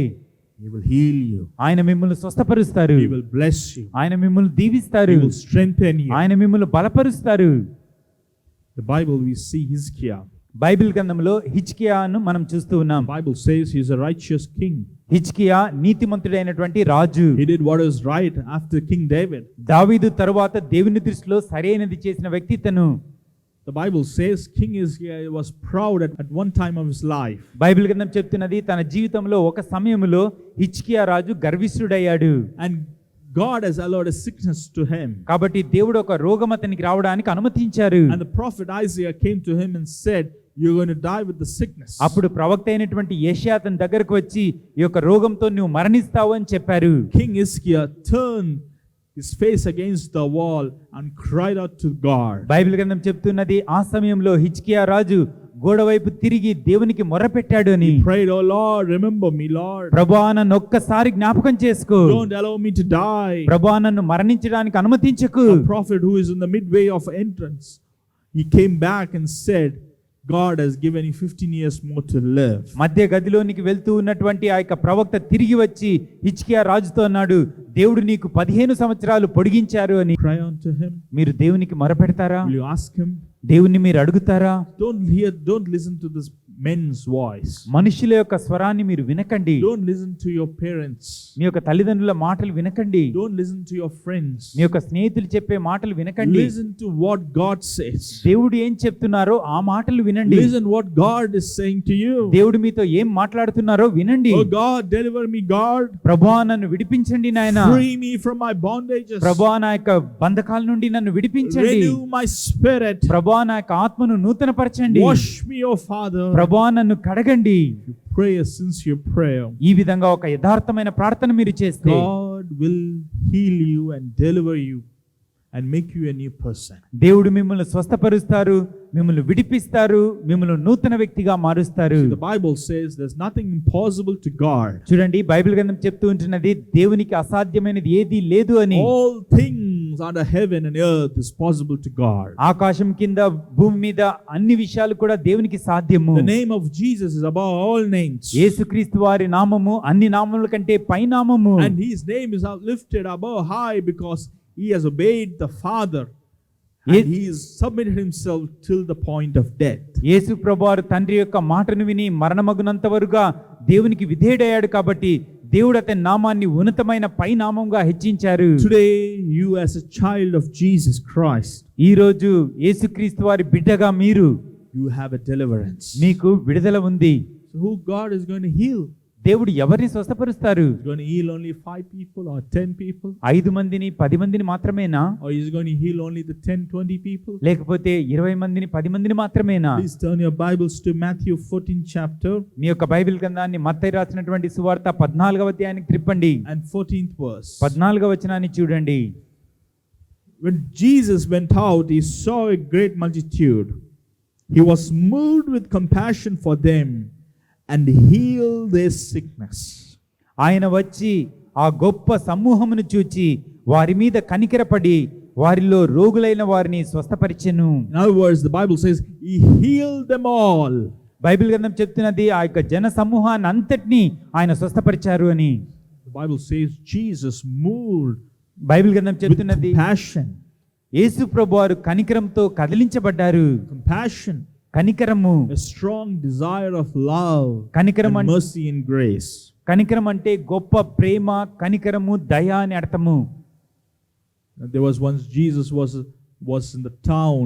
He will heal you. ఆయన మిమ్మల్ని స్వస్థపరుస్తారు. He will bless you. ఆయన మిమ్మల్ని దీవిస్తారు. He will strengthen you. ఆయన మిమ్మల్ని బలపరుస్తారు. The Bible, we see Hezekiah. Bible గ్రంథంలో హిజ్కియాను మనం చూస్తూ ఉన్నాం. The Bible says he is a righteous king. హిజ్కియా నీతిమంతుడైనటువంటి రాజు. He did what is right after King David. దావీదు తరువాత దేవుని దృష్టిలో సరైనది చేసిన వ్యక్తి తను. The Bible says King Hezekiah was proud at one time of his life. Bible గ్రంథం చెప్తున్నది తన జీవితంలో ఒక సమయంలో హిజ్కియా రాజు గర్విష్ఠుడయ్యాడు. And God has allowed a sickness to him. కాబట్టి దేవుడు ఒక రోగం అతనికి రావడానికి అనుమతించారు. And the prophet Isaiah came to him and said, "You're going to die with the sickness." అప్పుడు ప్రవక్త అయినటువంటి యెషయా అతని దగ్గరకు వచ్చి ఈ యొక్క రోగంతో నువ్వు మరణిస్తావు అని చెప్పారు. King Hezekiah turned his face against the wall and cried out to God. Bible గ్రంథం చెప్తున్నది ఆ సమయంలో హిజ్కియా రాజు గోడ వైపు తిరిగి దేవునికి మొర్రపెట్టాడు అని. He prayed, "Oh Lord, remember me, Lord. ప్రభువా నన్ను ఒక్కసారి జ్ఞాపకం చేసుకో. Don't allow me to die." ప్రభువా నన్ను మరణించడానికి అనుమతించకు. A prophet who is in the midway of entrance, he came back and said, "God has given you 15 years more to live." మధ్య గదిలోనికి వెళ్తూ ఉన్నటువంటి ఆ యొక్క ప్రవక్త తిరిగి వచ్చి హిజ్కియా రాజుతో అన్నాడు, దేవుడు నీకు 15 సంవత్సరాలు పొడిగించారు అని. Cry unto him. మీరు దేవునికి మొరపెడతారా? Will you ask him? దేవుణ్ణి మీరు అడుగుతారా? Don't listen to this men's voice. మనుషుల యొక్క స్వరాన్ని మీరు వినకండి. Don't listen to your parents. మీ యొక్క తల్లిదండ్రుల మాటలు వినకండి. Don't listen to your friends. మీ యొక్క స్నేహితులు చెప్పే మాటలు వినకండి. Listen to what God says. దేవుడు ఏం చెప్తున్నారో ఆ మాటలు వినండి. Listen what God is saying to you. దేవుడు మీతో ఏం మాట్లాడుతున్నారో వినండి. Oh God, deliver me, God. ప్రభువా నన్ను విడిపించండి నాయనా. Free me from my bondages. ప్రభువా నా యొక్క బంధకాల నుండి నన్ను విడిపించండి. Renew my spirit. ప్రభువా నా యొక్క ఆత్మను నూతనపరచండి. Wash me, oh Father. ప్రభువా నన్ను కడగండి. You pray a sincere prayer. ఈ విధంగా ఒక యథార్థమైన ప్రార్థన మీరు చేస్తే God will heal you and deliver you and make you a new person. దేవుడు మిమ్మల్ని స్వస్థపరుస్తారు, మిమ్మల్ని విడిపిస్తారు, మిమ్మల్ని నూతన వ్యక్తిగా మారుస్తారు. The Bible says there's nothing impossible to God. చూడండి బైబిల్ గ్రంథం చెప్తూ ఉంటున్నది దేవునికి అసాధ్యమైనది ఏదీ లేదు అని. All things under heaven and earth is possible to God. ఆకాశం కింద భూమి మీద అన్ని విషయాలు కూడా దేవునికి సాధ్యము. The name of Jesus is above all names. యేసుక్రీస్తు వారి నామము అన్ని నామముల కంటే పై నామము. And his name is lifted above high because he has obeyed the Father. And he has submitted himself till the point of death. యేసు ప్రభువారు తండ్రి యొక్క మాటను విని మరణమగునంత వరకుగా దేవునికి విధేయుడయ్యాడు కాబట్టి దేవుడు అతని నామాన్ని ఉన్నతమైన పై నామంగా హెచ్చించారు. Today you as a child of Jesus Christ, ఈ రోజు యేసుక్రీస్తు వారి బిడ్డగా మీరు you have a deliverance. మీకు విడుదల ఉంది. So who God is going to heal? దేవుడు ఎవరిని స్వస్థపరుస్తారు? He's going to heal only 5 people or 10 people? 5 మందిని 10 మందిని మాత్రమేనా? Or he's going to heal only the 10-20 people? లేకపోతే 20 మందిని 10 మందిని మాత్రమేనా? Please turn your Bibles to Matthew 14th chapter మీ యొక్క బైబిల్ గ్రంథాన్ని మత్తయి రాసినటువంటి సువార్త 14వ అధ్యాయానికి తిప్పండి. and 14th verse. 14వ వచనాన్ని చూడండి. When Jesus went out, he saw a great multitude. He was moved with compassion for them and healed their sickness. ఆయన వచ్చి ఆ గొప్ప సమూహమును చూచి వారి మీద కనికరపడి వారిలో రోగులైన వారిని స్వస్థపరిచెను. In other words, the Bible says he healed them all. Bible గ్రంథం చెప్తున్నది ఆ యొక్క జన సమూహాన్ని అంతటినీ ఆయన స్వస్థపరిచారు అని. The Bible says Jesus moved Bible గ్రంథం with చెప్తున్నది compassion. యేసు ప్రభువారు కనికరంతో కదిలించబడ్డారు. Compassion, కనికరము, a strong desire of love కనికరం and mercy and grace. కనికరం అంటే గొప్ప ప్రేమ, కనికరము, దయ అని అర్థము. There was once Jesus was in the town.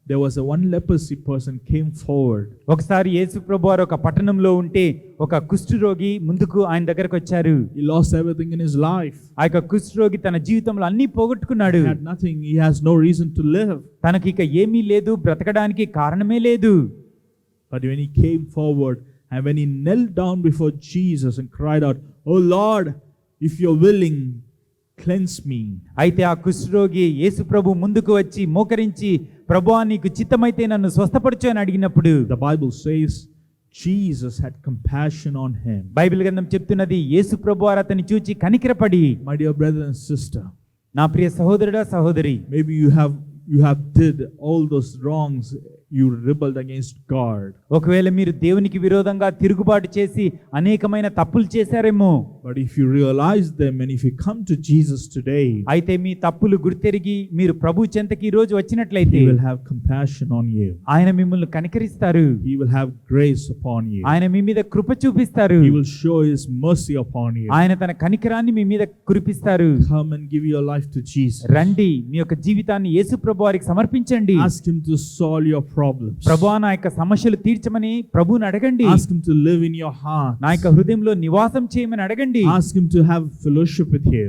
There was one leprosy person came forward. ఒకసారి యేసు ప్రభువారు ఒక పట్టణంలో ఉంటే ఒక కుష్ఠరోగి ముందుకు ఆయన దగ్గరకు వచ్చారు. He lost everything in his life. ఆ యొక్క కుష్ఠరోగి తన జీవితంలో అన్ని పోగొట్టుకున్నాడు. He had nothing. He has no reason to live. తనకి ఇక ఏమీ లేదు, బ్రతకడానికి కారణమే లేదు. But when he came forward and when he knelt down before Jesus and cried out, "Oh Lord, if you're willing, cleanse me." అయితే ఆ కుష్ఠరోగి యేసు ప్రభు ముందుకు వచ్చి మోకరించి, ప్రభువా నీకు చిత్తమైతే నన్ను స్వస్థపరచు అని అడిగినప్పుడు The Bible says Jesus had compassion on him. Bible గ్రంథం చెప్తున్నది యేసు ప్రభువారు అతన్ని చూచి కనికరపడి, My dear brother and sister, నా ప్రియ సహోదరుడా సహోదరి, maybe you have did all those wrongs you rebelled against God. ఒకవేళ మీరు దేవునికి విరోధంగా తిరుగుబాటు చేసి అనేకమైన తప్పులు చేశారేమో, But if you realize them and if you come to Jesus today, అయితే మీ తప్పులు గుర్తెరిగి మీరు ప్రభు చెంతకి ఈ రోజు వచ్చినట్లయితే He will have compassion on you. ఆయన మిమ్మల్ని కనికరిస్తారు, He will have grace upon you. ఆయన మీ మీద కృప చూపిస్తారు, He will show His mercy upon you. ఆయన తన కనికరాన్ని మీ మీద కురిపిస్తారు. Come and give your life to Jesus. రండి, మీ యొక్క జీవితాన్ని యేసు ప్రభు వారికి సమర్పించండి. Ask Him to solve your problems. ప్రభువా నా యొక్క సమస్యలు తీర్చమని ప్రభువుని అడగండి. Ask Him to live in your heart. నా యొక్క హృదయంలో నివాసం చేయమని అడగండి. Ask Him to have fellowship with you.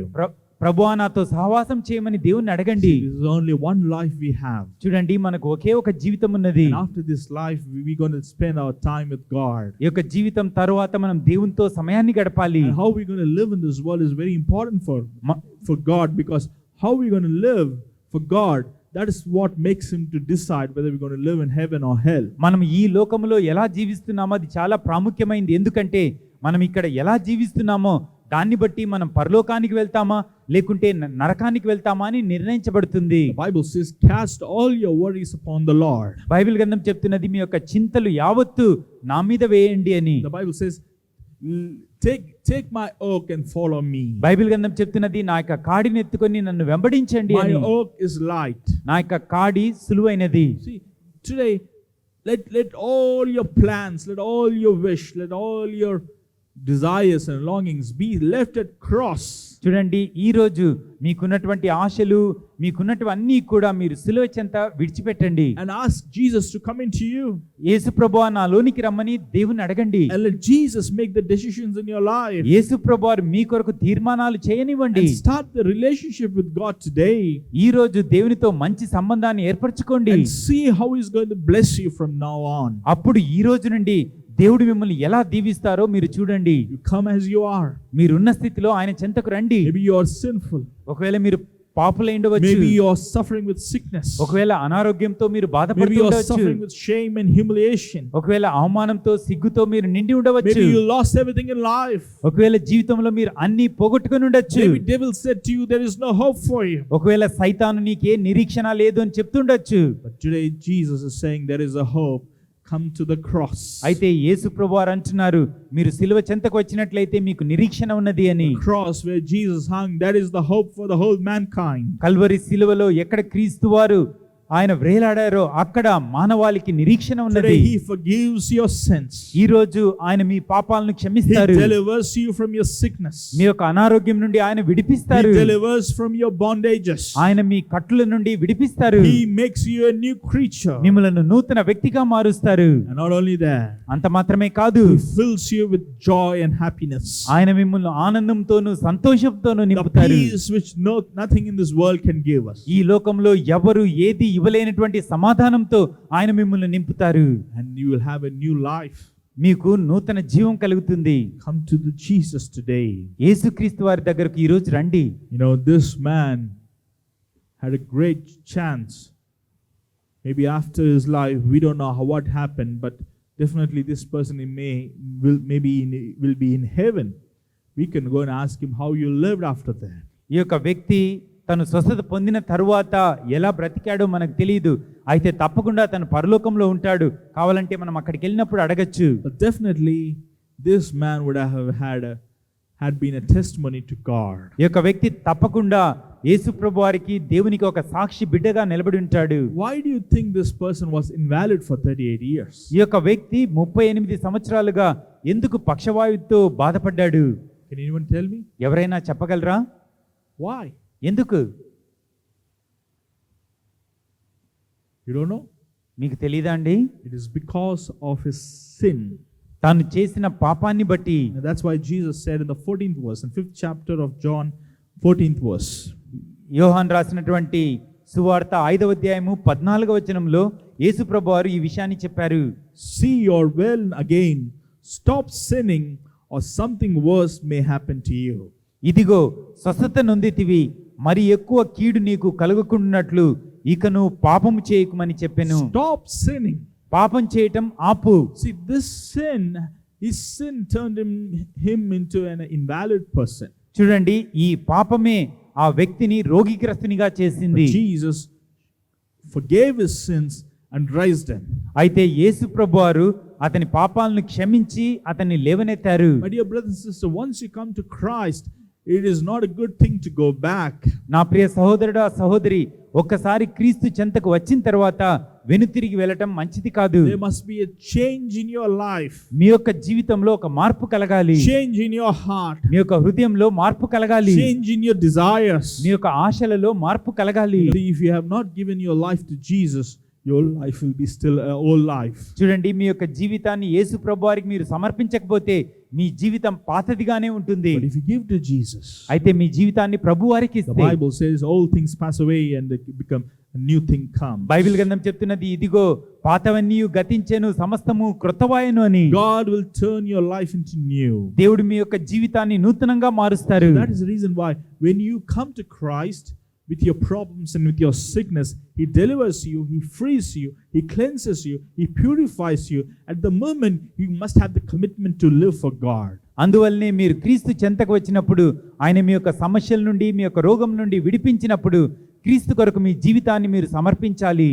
ప్రభువా నాతో సహవాసం చేయమని దేవుణ్ణి అడగండి. This is only one life we have. చూడండి, మనకు ఒకే ఒక జీవితం ఉన్నది. And after this life, we're going to spend our time with God. ఈ యొక్క జీవితం తరువాత మనం దేవునితో సమయాన్ని గడపాలి. And how we're going to live in this world is very important for God, because how we're going to live for God, that is what makes Him to decide whether we're going to live in heaven or hell. మనం ఈ లోకంలో ఎలా జీవిస్తున్నామో అది చాలా ప్రాముఖ్యమైనది. ఎందుకంటే మనం ఇక్కడ ఎలా జీవిస్తున్నామో దాన్ని బట్టి మనం పరలోకానికి వెళ్తామా లేకుంటే నరకానికి వెళ్తామా అని నిర్ణయించబడుతుంది. The Bible says, cast all your worries upon the Lord. Bible గ్రంథం చెప్తున్నది మీ యొక్క చింతలు యావత్తు నా మీద వేయండి అని. The Bible says, take my yoke and follow me. Bible గ్రంథం చెప్తున్నది నా యొక్క కాడిని ఎత్తుకొని నన్ను వెంబడించండి My అని. yoke is light. నా యొక్క కాడి సులువైనది. See, today, let all your plans, let all your wish, let all your desires and longings be left at cross. చూడండి, ఈ రోజు మీకున్నటువంటి ఆశలు, మీకున్నటువన్నీ కూడా మీరు సిలువ చెంత విడిచిపెట్టండి. And ask Jesus to come into you. యేసు ప్రభువా నాలోనికి రమ్మని దేవుని అడగండి. And let Jesus make the decisions in your life. యేసు ప్రభువారు మీ కొరకు తీర్మానాలు చేయనివ్వండి. And start the relationship with God today. ఈ రోజు దేవునితో మంచి సంబంధాన్ని ఏర్పరచుకోండి. And see how He's going to bless you from now on. అప్పుడు ఈ రోజు నుండి దేవుడు మిమ్మల్ని ఎలా దీవిస్తారో మీరు చూడండి. You come as you are. మీరున్న స్థితిలో ఆయన చెంతకు రండి. Maybe you are sinful. ఒకవేళ మీరు పాపులై ఉండవచ్చు. Maybe you are suffering with sickness. ఒకవేళ అనారోగ్యంతో మీరు Maybe you బాధపడుతుండవచ్చు. are suffering with shame and humiliation. ఒకవేళ అవమానంతో సిగ్గుతో మీరు నిండి ఉండవచ్చు. Maybe you lost everything in life. ఒకవేళ జీవితంలో మీరు అన్ని పోగొట్టుకుని ఉండొచ్చు. Maybe devil said to you, there is no hope for you. ఒకవేళ సైతాను నీకే నిరీక్షణ లేదు అని చెప్తుండొచ్చు. But today Jesus is saying there is a hope. Come to the cross. అయితే యేసు ప్రభువారు అంటున్నారు, మీరు సిలువ చెంతకు వచ్చినట్లయితే మీకు నిరీక్షణ ఉన్నది అని. The cross where Jesus hung, that is the hope for the whole mankind. Calvary సిలువలో ఎక్కడ క్రీస్తు వారు ఆయన వ్రేలాడారో అక్కడ మానవాళికి నిరీక్షణ ఉన్నది. Today He forgives your sins. ఈ రోజు ఆయన మీ పాపాలను He క్షమిస్తారు. delivers you from your sickness. మీ యొక్క అనారోగ్యం నుండి ఆయన విడిపిస్తారు. He delivers from your bondages. ఆయన మీ కట్టుల నుండి విడిపిస్తారు. He makes you a new creature. మిమ్మల్ని నూతన వ్యక్తిగా మారుస్తారు. And not only that, అంత మాత్రమే కాదు, He fills you with joy and happiness. ఆయన మిమ్మల్ని ఆనందంతోను సంతోషంతోను The నింపుతారు. peace which nothing in this world can give us. ఈ లోకంలో ఎవరు ఏది ఇవ్వలేనటువంటి సమాధానంతో ఆయన మిమ్మల్ని నింపుతారు. And you will have a new life. మీకు నూతన జీవం కలుగుతుంది. Come to the Jesus today. యేసుక్రీస్తు వారి దగ్గరకు ఈ రోజు రండి. You know, this man had a great chance. Maybe after his life, we don't know what happened, but definitely this person will be in heaven. We can go and ask him how you lived after that. ఈ యొక్క వ్యక్తి తను స్వస్థత పొందిన తరువాత ఎలా బ్రతికాడో మనకు తెలియదు. అయితే తప్పకుండా తను పరలోకంలో ఉంటాడు. కావాలంటే మనం అక్కడికి వెళ్ళినప్పుడు అడగచ్చు. But definitely this man would have had been a testimony to God. ఈ యొక్క వ్యక్తి తప్పకుండా యేసు ప్రభు వారికి దేవునికి ఒక సాక్షి బిడ్డగా నిలబడి ఉంటాడు. Why do you think this person was invalid for 38 years? ఈ యొక్క వ్యక్తి 38 సంవత్సరాలుగా ఎందుకు పక్షవాయువుతో బాధపడ్డాడు? Can anyone tell me? ఎవరైనా చెప్పగలరా? Why? ఎందుకు? You don't know? మీకు తెలీదా అండి? It is because of his sin. తాను చేసిన పాపాన్ని బట్టి. And that's why Jesus said in the 14th verse, in 5th chapter of John, 14th verse. యోహాను రాసినటువంటి సువార్త 5వ అధ్యాయము 14వ వచనంలో యేసు ప్రభువారు ఈ విషయాన్ని చెప్పారు. See you're well again. Stop sinning or something worse may happen to you. ఇదిగో స్వస్థత నొందితివి, మరి ఎక్కువ కీడు నీకు కలుగకుండానట్లు ఇక నువ్వు పాపము చేయకుమని చెప్పెను. Stop sinning. పాపం చేయటం ఆపు. See, his sin turned him into an invalid person. చూడండి, ఈ పాపమే ఆ వ్యక్తిని రోగిగ్రస్తునిగా చేసింది. But Jesus forgave his sins and raised him. అయితే యేసు ప్రభువారు అతని పాపాలను క్షమించి అతన్ని లేవనెత్తారు. My dear brothers and sisters, once you come to Christ, it is not a good thing to go back. నా ప్రియ సహోదరుడా సహోదరి, ఒక్కసారి క్రీస్తు చెంతకు వచ్చిన తర్వాత వెనుతిరిగి వెళ్ళటం మంచిది కాదు. There must be a change in your life. మీ యొక్క జీవితంలో ఒక మార్పు కలగాలి. Change in your heart. మీ యొక్క హృదయంలో మార్పు కలగాలి. Change in your desires. మీ యొక్క ఆశలలో మార్పు కలగాలి. If you have not given your life to Jesus, your life will be still an old life. చూడండి, మీ యొక్క జీవితాన్ని యేసు ప్రభువారికి మీరు సమర్పించకపోతే మీ జీవితం పాతదిగానే ఉంటుంది. But if you give to Jesus, అయితే మీ జీవితాన్ని ప్రభువారికి the ఇస్తే, Bible says all things pass away and they become a new thing comes. Bible గ్రంథం చెప్తున్నది, ఇదిగో పాతవన్నీ గతించెను, సమస్తము క్రొత్తవాయెను అని. God will turn your life into new. దేవుడు మీ యొక్క జీవితాన్ని నూతనంగా మారుస్తారు. That is the reason why when you come to Christ with your problems and with your sickness, He delivers you, He frees you, He cleanses you, He purifies you. At the moment, you must have the commitment to live for God. అందువల్లనే మీరు క్రీస్తు చెంతకు వచ్చినప్పుడు, ఆయన మీ యొక్క సమస్యల నుండి, మీ యొక్క రోగం నుండి విడిపించినప్పుడు, క్రీస్తు కొరకు మీ జీవితాన్ని మీరు సమర్పించాలి.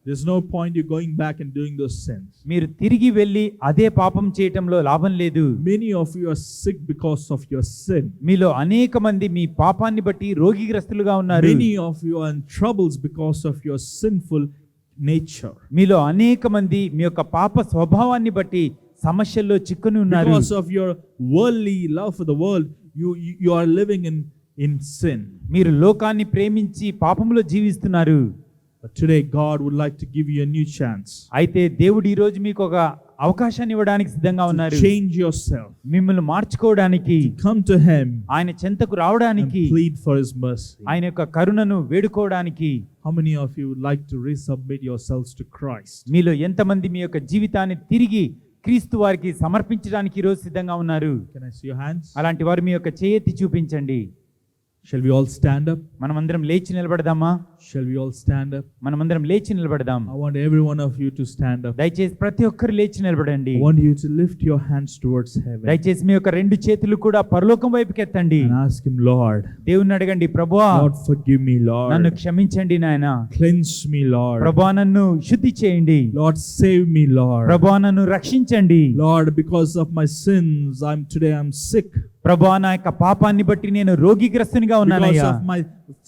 There's no point you going back and doing those sins. మీరు తిరిగి వెళ్ళి అదే పాపం చేయటంలో లాభం లేదు. Many of you are sick because of your sin. మీలో అనేక మంది మీ పాపాన్ని బట్టి రోగిగ్రస్తులుగా ఉన్నారు. Many of you are in troubles because of your sinful nature. మీలో అనేక మంది మీ యొక్క పాప స్వభావాన్ని బట్టి సమస్యల్లో చిక్కుని ఉన్నారు. Because of your worldly love for the world, you are living in sin. మీరు లోకాన్ని ప్రేమించి పాపంలో జీవిస్తున్నారు. But today God would like to give you a new chance. అయితే దేవుడు ఈ రోజు మీకు ఒక అవకాశాన్ని ఇవ్వడానికి సిద్ధంగా ఉన్నారు. Change yourself. మిమ్మల్ని మార్చుకోవడానికి, Come to Him ఆయన చెంతకు రావడానికి, and plead for His mercy. ఆయన యొక్క కరుణను వేడుకోవడానికి. How many of you would like to resubmit yourselves to Christ? మీలో ఎంతమంది మీ యొక్క జీవితాన్ని తిరిగి క్రీస్తు వారికి సమర్పించడానికి ఈ రోజు సిద్ధంగా ఉన్నారు? Can I see your hands? అలాంటి వారు మీ యొక్క చేయెత్తి చూపించండి. Shall we all stand up? మనమందరం లేచి నిలబడదామా? Shall we all stand up? మనమందరం లేచి నిలబడదాం. I want every one of you to stand up. దయచేసి ప్రతి ఒక్కరు లేచి నిలబడండి. I want you to lift your hands towards heaven దయచేసి మీ యొక్క రెండు చేతులు కూడా పరలోకం వైపుకి ఎత్తండి. and ask Him, Lord, దేవుని అడగండి, ప్రభువా Lord, forgive me, నన్ను Lord. క్షమించండి నాయనా. Cleanse me, Lord. ప్రభువా నన్ను శుద్ధి చేయండి. Lord, save me, Lord. ప్రభువా నన్ను రక్షించండి. Lord, because of my sins, I'm sick. ప్రభువా నా యొక్క పాపాన్ని బట్టి నేను రోగిగ్రస్తునిగా Because ఉన్నానయ్యా. of my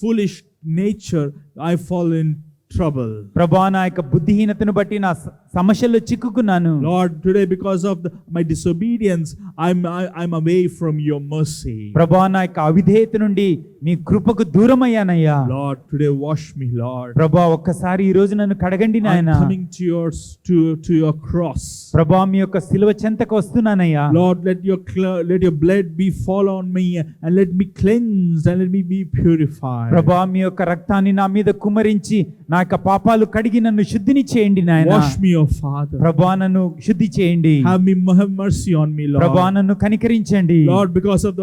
foolish nature, I fall in trouble. ప్రభువా నా యొక్క బుద్ధిహీనతను బట్టి నా సమస్యల్లో చిక్కుకున్నాను. Lord, today because of my disobedience, I'm away from your mercy. ప్రభువా నా యొక్క అవిధేయత నుండి మీ కృపకు దూరమయ్యానయ్యా. Lord, today wash me, Lord. ప్రభువా ఒక్కసారి ఈ రోజు నన్ను కడగండి I'm నాయనా. coming to your cross. ప్రభువా మీ యొక్క సిలువ చెంతకు వస్తున్నానయ్యా. Lord, let your blood be fall on me and let me cleanse and let me be purified. ప్రభువా మీ యొక్క రక్తాన్ని నా మీద కుమ్మరించి నా యొక్క పాపాలు కడిగి నన్ను శుద్ధిని చేయండి నాయనా. Wash me, O Father. ప్రభువా నన్ను శుద్ధి చేయండి. Have mercy on me, ప్రభువా Lord. నన్ను కనికరించండి. Lord, because of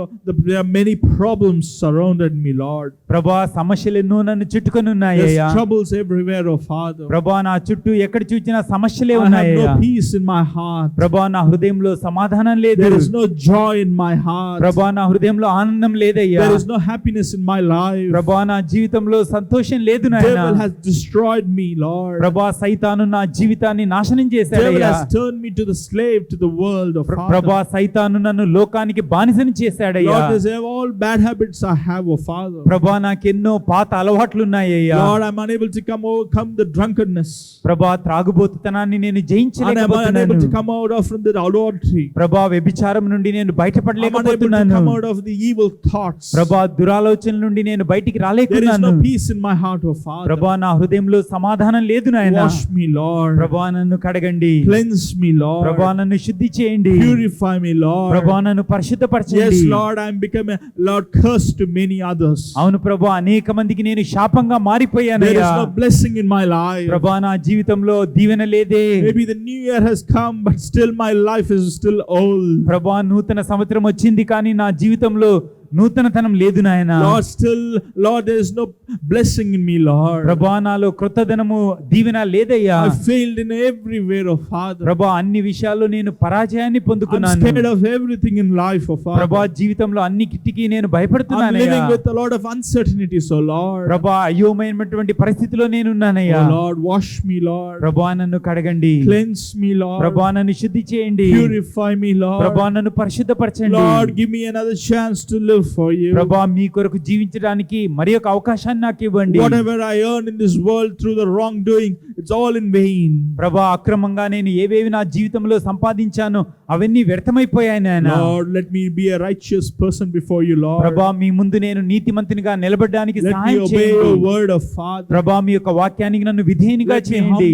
there are many problems surrounded me, Lord. ప్రభువా సమస్యలు ఎన్నో నన్ను చుట్టుకొని There's ఉన్నాయ్యా. troubles everywhere, O Father. ప్రభువా నా చుట్టూ ఎక్కడ చూసినా సమస్యలే I have ఉన్నాయ్యా. no peace in my heart. ప్రభువా నా హృదయంలో సమాధానం లేదు. There is no joy in my heart. ప్రభువా నా హృదయంలో ఆనందం లేదయ్యా. There is no happiness in my life. ప్రభువా నా జీవితంలో సంతోషం లేదు నాయనా. Devil has destroyed me, Lord. ప్రభువా సైతాను నా జీవితాన్ని నాశనం Devil చేశాడయ్యా. has turned me to the slave to the world, O ప్రభువా Father. సైతాను నన్ను లోకానికి బానిసని చేశాడయ్యా. Lord, these are all bad habits I have, O Father. ప్రభువా నాకెన్నో పాత అలవాట్లు ఉన్నాయ్యా. Lord, I'm unable to overcome the drunkenness. ప్రభువా త్రాగుబోతుతనాన్ని నేను And I'm unable జయించలేకపోతున్నాను. to come out of from the adultery. ప్రభువా వ్యభిచారం నుండి నేను I'm unable to బయటపడలేకపోతున్నాను. come out of the evil thoughts. ప్రభువా దురాలోచనల నుండి నేను బయటికి There is రాలేకున్నాను. no peace in my heart, O Father. ప్రభువా నా హృదయంలో సమాధానం లేదు నాయనా. Wash me, Lord. ప్రభువా నన్ను కడగండి. Cleanse me, Lord. ప్రభువా నన్ను శుద్ధి చేయండి. Purify me, Lord. ప్రభువా నన్ను పరిశుద్ధపరచండి. Yes, Lord, I'm becoming Lord cursed to many others. అవును ప్రభువా, అనేక మందికి నేను శాపంగా There మారిపోయానయ్యా. is no blessing in my life. ప్రభువా నా జీవితంలో దీవెన లేదే. Maybe the new year has come, but still my life is still old. ప్రభువా నూతన సంవత్సరం వచ్చింది కానీ నా జీవితంలో నూతనతనం లేదు నాయన. Lord, still, Lord, there is no blessing in me, Lord. ప్రభా నాలో కృతధనము దీవెన లేదయ్యా. I failed in every way, oh Father. ప్రభా అన్ని విషయాల్లో నేను పరాజయాన్ని I'm పొందుకున్నాను. scared of everything in life, oh ప్రభా Father. జీవితంలో అన్నిటికీ నేను I'm భయపడుతున్నానయ్యా. living with a lot of uncertainties, oh Lord. ప్రభా అయోమయమైనటువంటి పరిస్థితిలో నేనున్నానయ్యా. Oh Lord, wash me, Lord. ప్రభా నన్ను కడగండి. Cleanse me, Lord. ప్రభా నన్ను శుద్ధి చేయండి. Purify me, Lord. ప్రభా నన్ను పరిశుద్ధపరచండి. Lord, give me another chance to live for you. ప్రభా మీ కొరకు జీవించడానికి మరి ఒక అవకాశాన్ని నాకు ఇవ్వండి. Whatever I earn in this world through the wrongdoing, it's all in vain. ప్రభా అక్రమంగా నేను ఏవేవి నా జీవితంలో సంపాదించానో అవన్నీ వ్యర్థమైపోయాయి నాయన. Lord, let me be a righteous person before you, Lord. ప్రభా మీ ముందు నేను నీతిమంతునిగా నిలబడడానికి Let me సహాయం obey చేయండి. your word of Father. ప్రభా మీ యొక్క వాక్యానికి నన్ను విధేయునిగా చేయండి.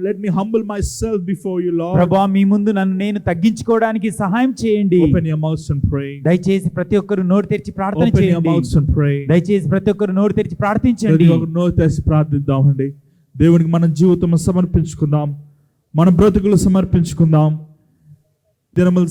Let me humble myself before you, Lord. ప్రభా మీ ముందు నన్ను నేను తగ్గించుకోవడానికి సహాయం చేయండి. Open your mouths and pray. దయచేసి ప్రతి ఒక్కరు నోరు తెరిచి ప్రార్థన Open your చేయండి. mouths and pray. దయచేసి ప్రతి ఒక్కరు నోరు తెరిచి ప్రార్థించండి. ప్రతి ఒక్కరు నోరు తెరిచి ప్రార్థిద్దామండి. దేవునికి మన జీవితం సమర్పించుకుందాం, మన బ్రతుకులు సమర్పించుకుందాం. దినములు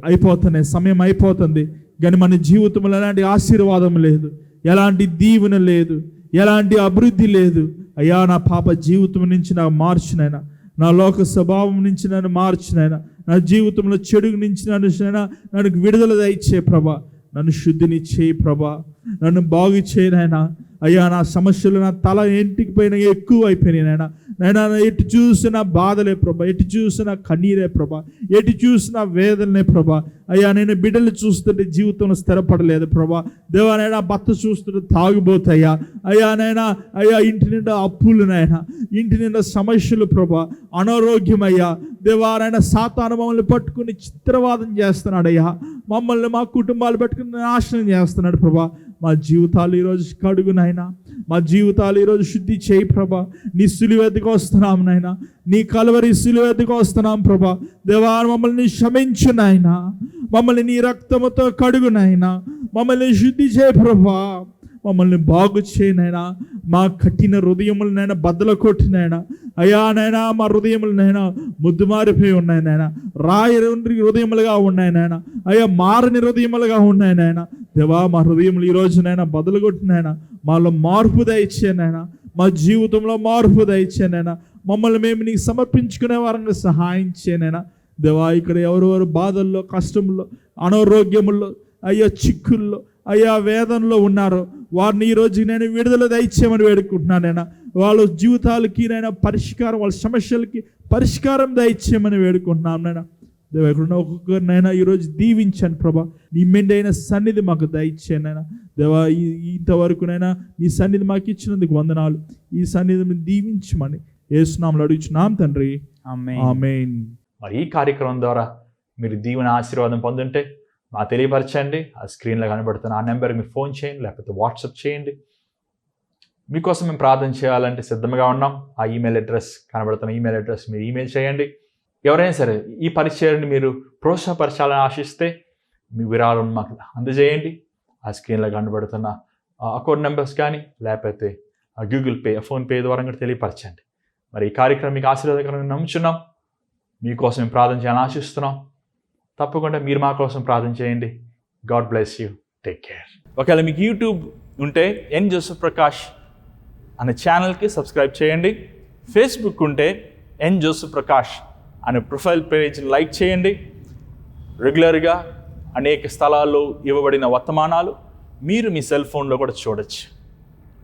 అయిపోతున్నాయి, సమయం అయిపోతుంది, కానీ మన జీవితంలో ఎలాంటి ఆశీర్వాదం లేదు, ఎలాంటి దీవెన లేదు, ఎలాంటి అభివృద్ధి లేదు. అయ్యా, నా పాప జీవితం నుంచి నాకు మార్చినైనా, నా లోక స్వభావం నుంచి నన్ను మార్చినైనా, నా జీవితంలో చెడు నుంచి నన్ను విడుదల దయచే ప్రభా, నన్ను శుద్ధిని చేయి ప్రభా, నన్ను బాగు చేయనైనా. అయ్యా, నా సమస్యలు నా తల ఇంటికి పైన ఎక్కువ అయిపోయినాయి నాయన. నైనా ఎటు చూసిన బాధలే ప్రభా, ఎటు చూసిన కన్నీరే ప్రభా, ఎటు చూసిన వేదనలే ప్రభా. అయ్యా, నేను బిడ్డలు చూస్తుంటే జీవితంలో స్థిరపడలేదు ప్రభా. దేవా, నైనా భర్త చూస్తుంటే తాగుబోతాయ్యా. అయ్యా నైనా, అయ్యా ఇంటి నిండా అప్పులు నాయన, ఇంటి నిండా సమస్యలు ప్రభా, అనారోగ్యమయ్యా. దేవారైనా సాతాను మమ్మల్ని పట్టుకుని చిత్రవాదం చేస్తున్నాడయ్యా, మమ్మల్ని మా కుటుంబాలు పట్టుకుని నాశనం చేస్తున్నాడు ప్రభా. మా జీవితాలు ఈరోజు కడుగు నాయనా, మా జీవితాలు ఈరోజు శుద్ధి చేయి ప్రభా. నీ సిలువెద్దకు వస్తున్నాం నాయనా, నీ కలవరి సిలువెద్దకు వస్తున్నాం ప్రభా. దేవా, మమ్మల్ని క్షమించు నాయనా, మమ్మల్ని నీ రక్తముతో కడుగు నాయనా, మమ్మల్ని శుద్ధి చేయి ప్రభా, మమ్మల్ని బాగు చేయనైనా. మా కఠిన హృదయములనైనా బద్దలు కొట్టినైనా. అయ్యా నైనా, మా హృదయములనైనా ముద్దు మారిపోయి ఉన్నాయి నాయన, రాయి హృదయములుగా ఉన్నాయి నాయన. అయ్యా, మారని హృదయములుగా ఉన్నాయి నాయన. దేవా, మా హృదయములు ఈరోజునైనా బదులు కొట్టినైనా, మాలో మార్పు దయచేనైనా, మా జీవితంలో మార్పు దయచేనైనా. మమ్మల్ని మేము నీకు సమర్పించుకునే వారంగా సహాయం చేయనైనా. దేవా, ఇక్కడ ఎవరెవరు బాధల్లో, కష్టంలో, అనారోగ్యముల్లో, అయ్యా చిక్కుల్లో, అయ్యా వేదనలో ఉన్నారో వారిని ఈరోజు నేను విడుదల దయచేయమని వేడుకుంటున్నానైనా. వాళ్ళ జీవితాలకి నైనా పరిష్కారం, వాళ్ళ సమస్యలకి పరిష్కారం దయచేయమని వేడుకుంటున్నాను నైనా. దేవా, ఎక్కడున్న ఒక్కొక్కరినైనా ఈరోజు దీవించండి ప్రభా. నీ మెండైన సన్నిధి మాకు దయచేయనైనా. దేవా, ఇంతవరకునైనా నీ సన్నిధి మాకు ఇచ్చినందుకు వందనాలు. ఈ సన్నిధిని దీవించమని యేసు నామములో అడుగుచున్నాం తండ్రి, ఆమేన్. మరి ఈ కార్యక్రమం ద్వారా మీరు దీవెన ఆశీర్వాదం పొందుంటే మాకు తెలియపరచండి. ఆ స్క్రీన్లో కనబడుతున్న ఆ నెంబర్కి మీరు ఫోన్ చేయండి, లేకపోతే వాట్సాప్ చేయండి. మీకోసం మేము ప్రార్థన చేయాలంటే సిద్ధంగా ఉన్నాం. ఆ ఈమెయిల్ అడ్రస్ కనబడుతున్న ఈమెయిల్ అడ్రస్ మీరు ఈమెయిల్ చేయండి. ఎవరైనా సరే ఈ పరిచయాన్ని మీరు ప్రోత్సాహపరచాలని ఆశిస్తే మీ విరాళం మాకు అందజేయండి. ఆ స్క్రీన్లో కనబడుతున్న అకౌంట్ నెంబర్స్ కానీ లేకపోతే గూగుల్ పే, ఫోన్పే ద్వారా కూడా తెలియపరచండి. మరి ఈ కార్యక్రమం మీకు ఆశీర్వాదకరంగా నమ్ముచున్నాం. మీకోసం మేము ప్రార్థన చేయాలని ఆశిస్తున్నాం. తప్పకుండా మీరు మా కోసం ప్రార్థన చేయండి. God bless you, take care. ఒకవేళ మీకు యూట్యూబ్ ఉంటే ఎన్ జోసెఫ్ ప్రకాష్ అనే ఛానల్కి సబ్స్క్రైబ్ చేయండి. ఫేస్బుక్ ఉంటే ఎన్ జోసెఫ్ ప్రకాష్ అనే ప్రొఫైల్ పేజ్ని లైక్ చేయండి. రెగ్యులర్గా అనేక స్థలాల్లో ఇవ్వబడిన వర్తమానాలు మీరు మీ సెల్ ఫోన్లో కూడా చూడొచ్చు.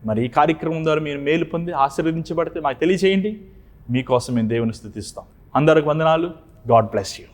మరి ఈ కార్యక్రమం ద్వారా మీరు మేలు పొంది ఆశీర్వదించబడితే మాకు తెలియజేయండి. మీకోసం మేము దేవుని స్తుతిస్తాం. అందరికి వందనాలు. God bless you.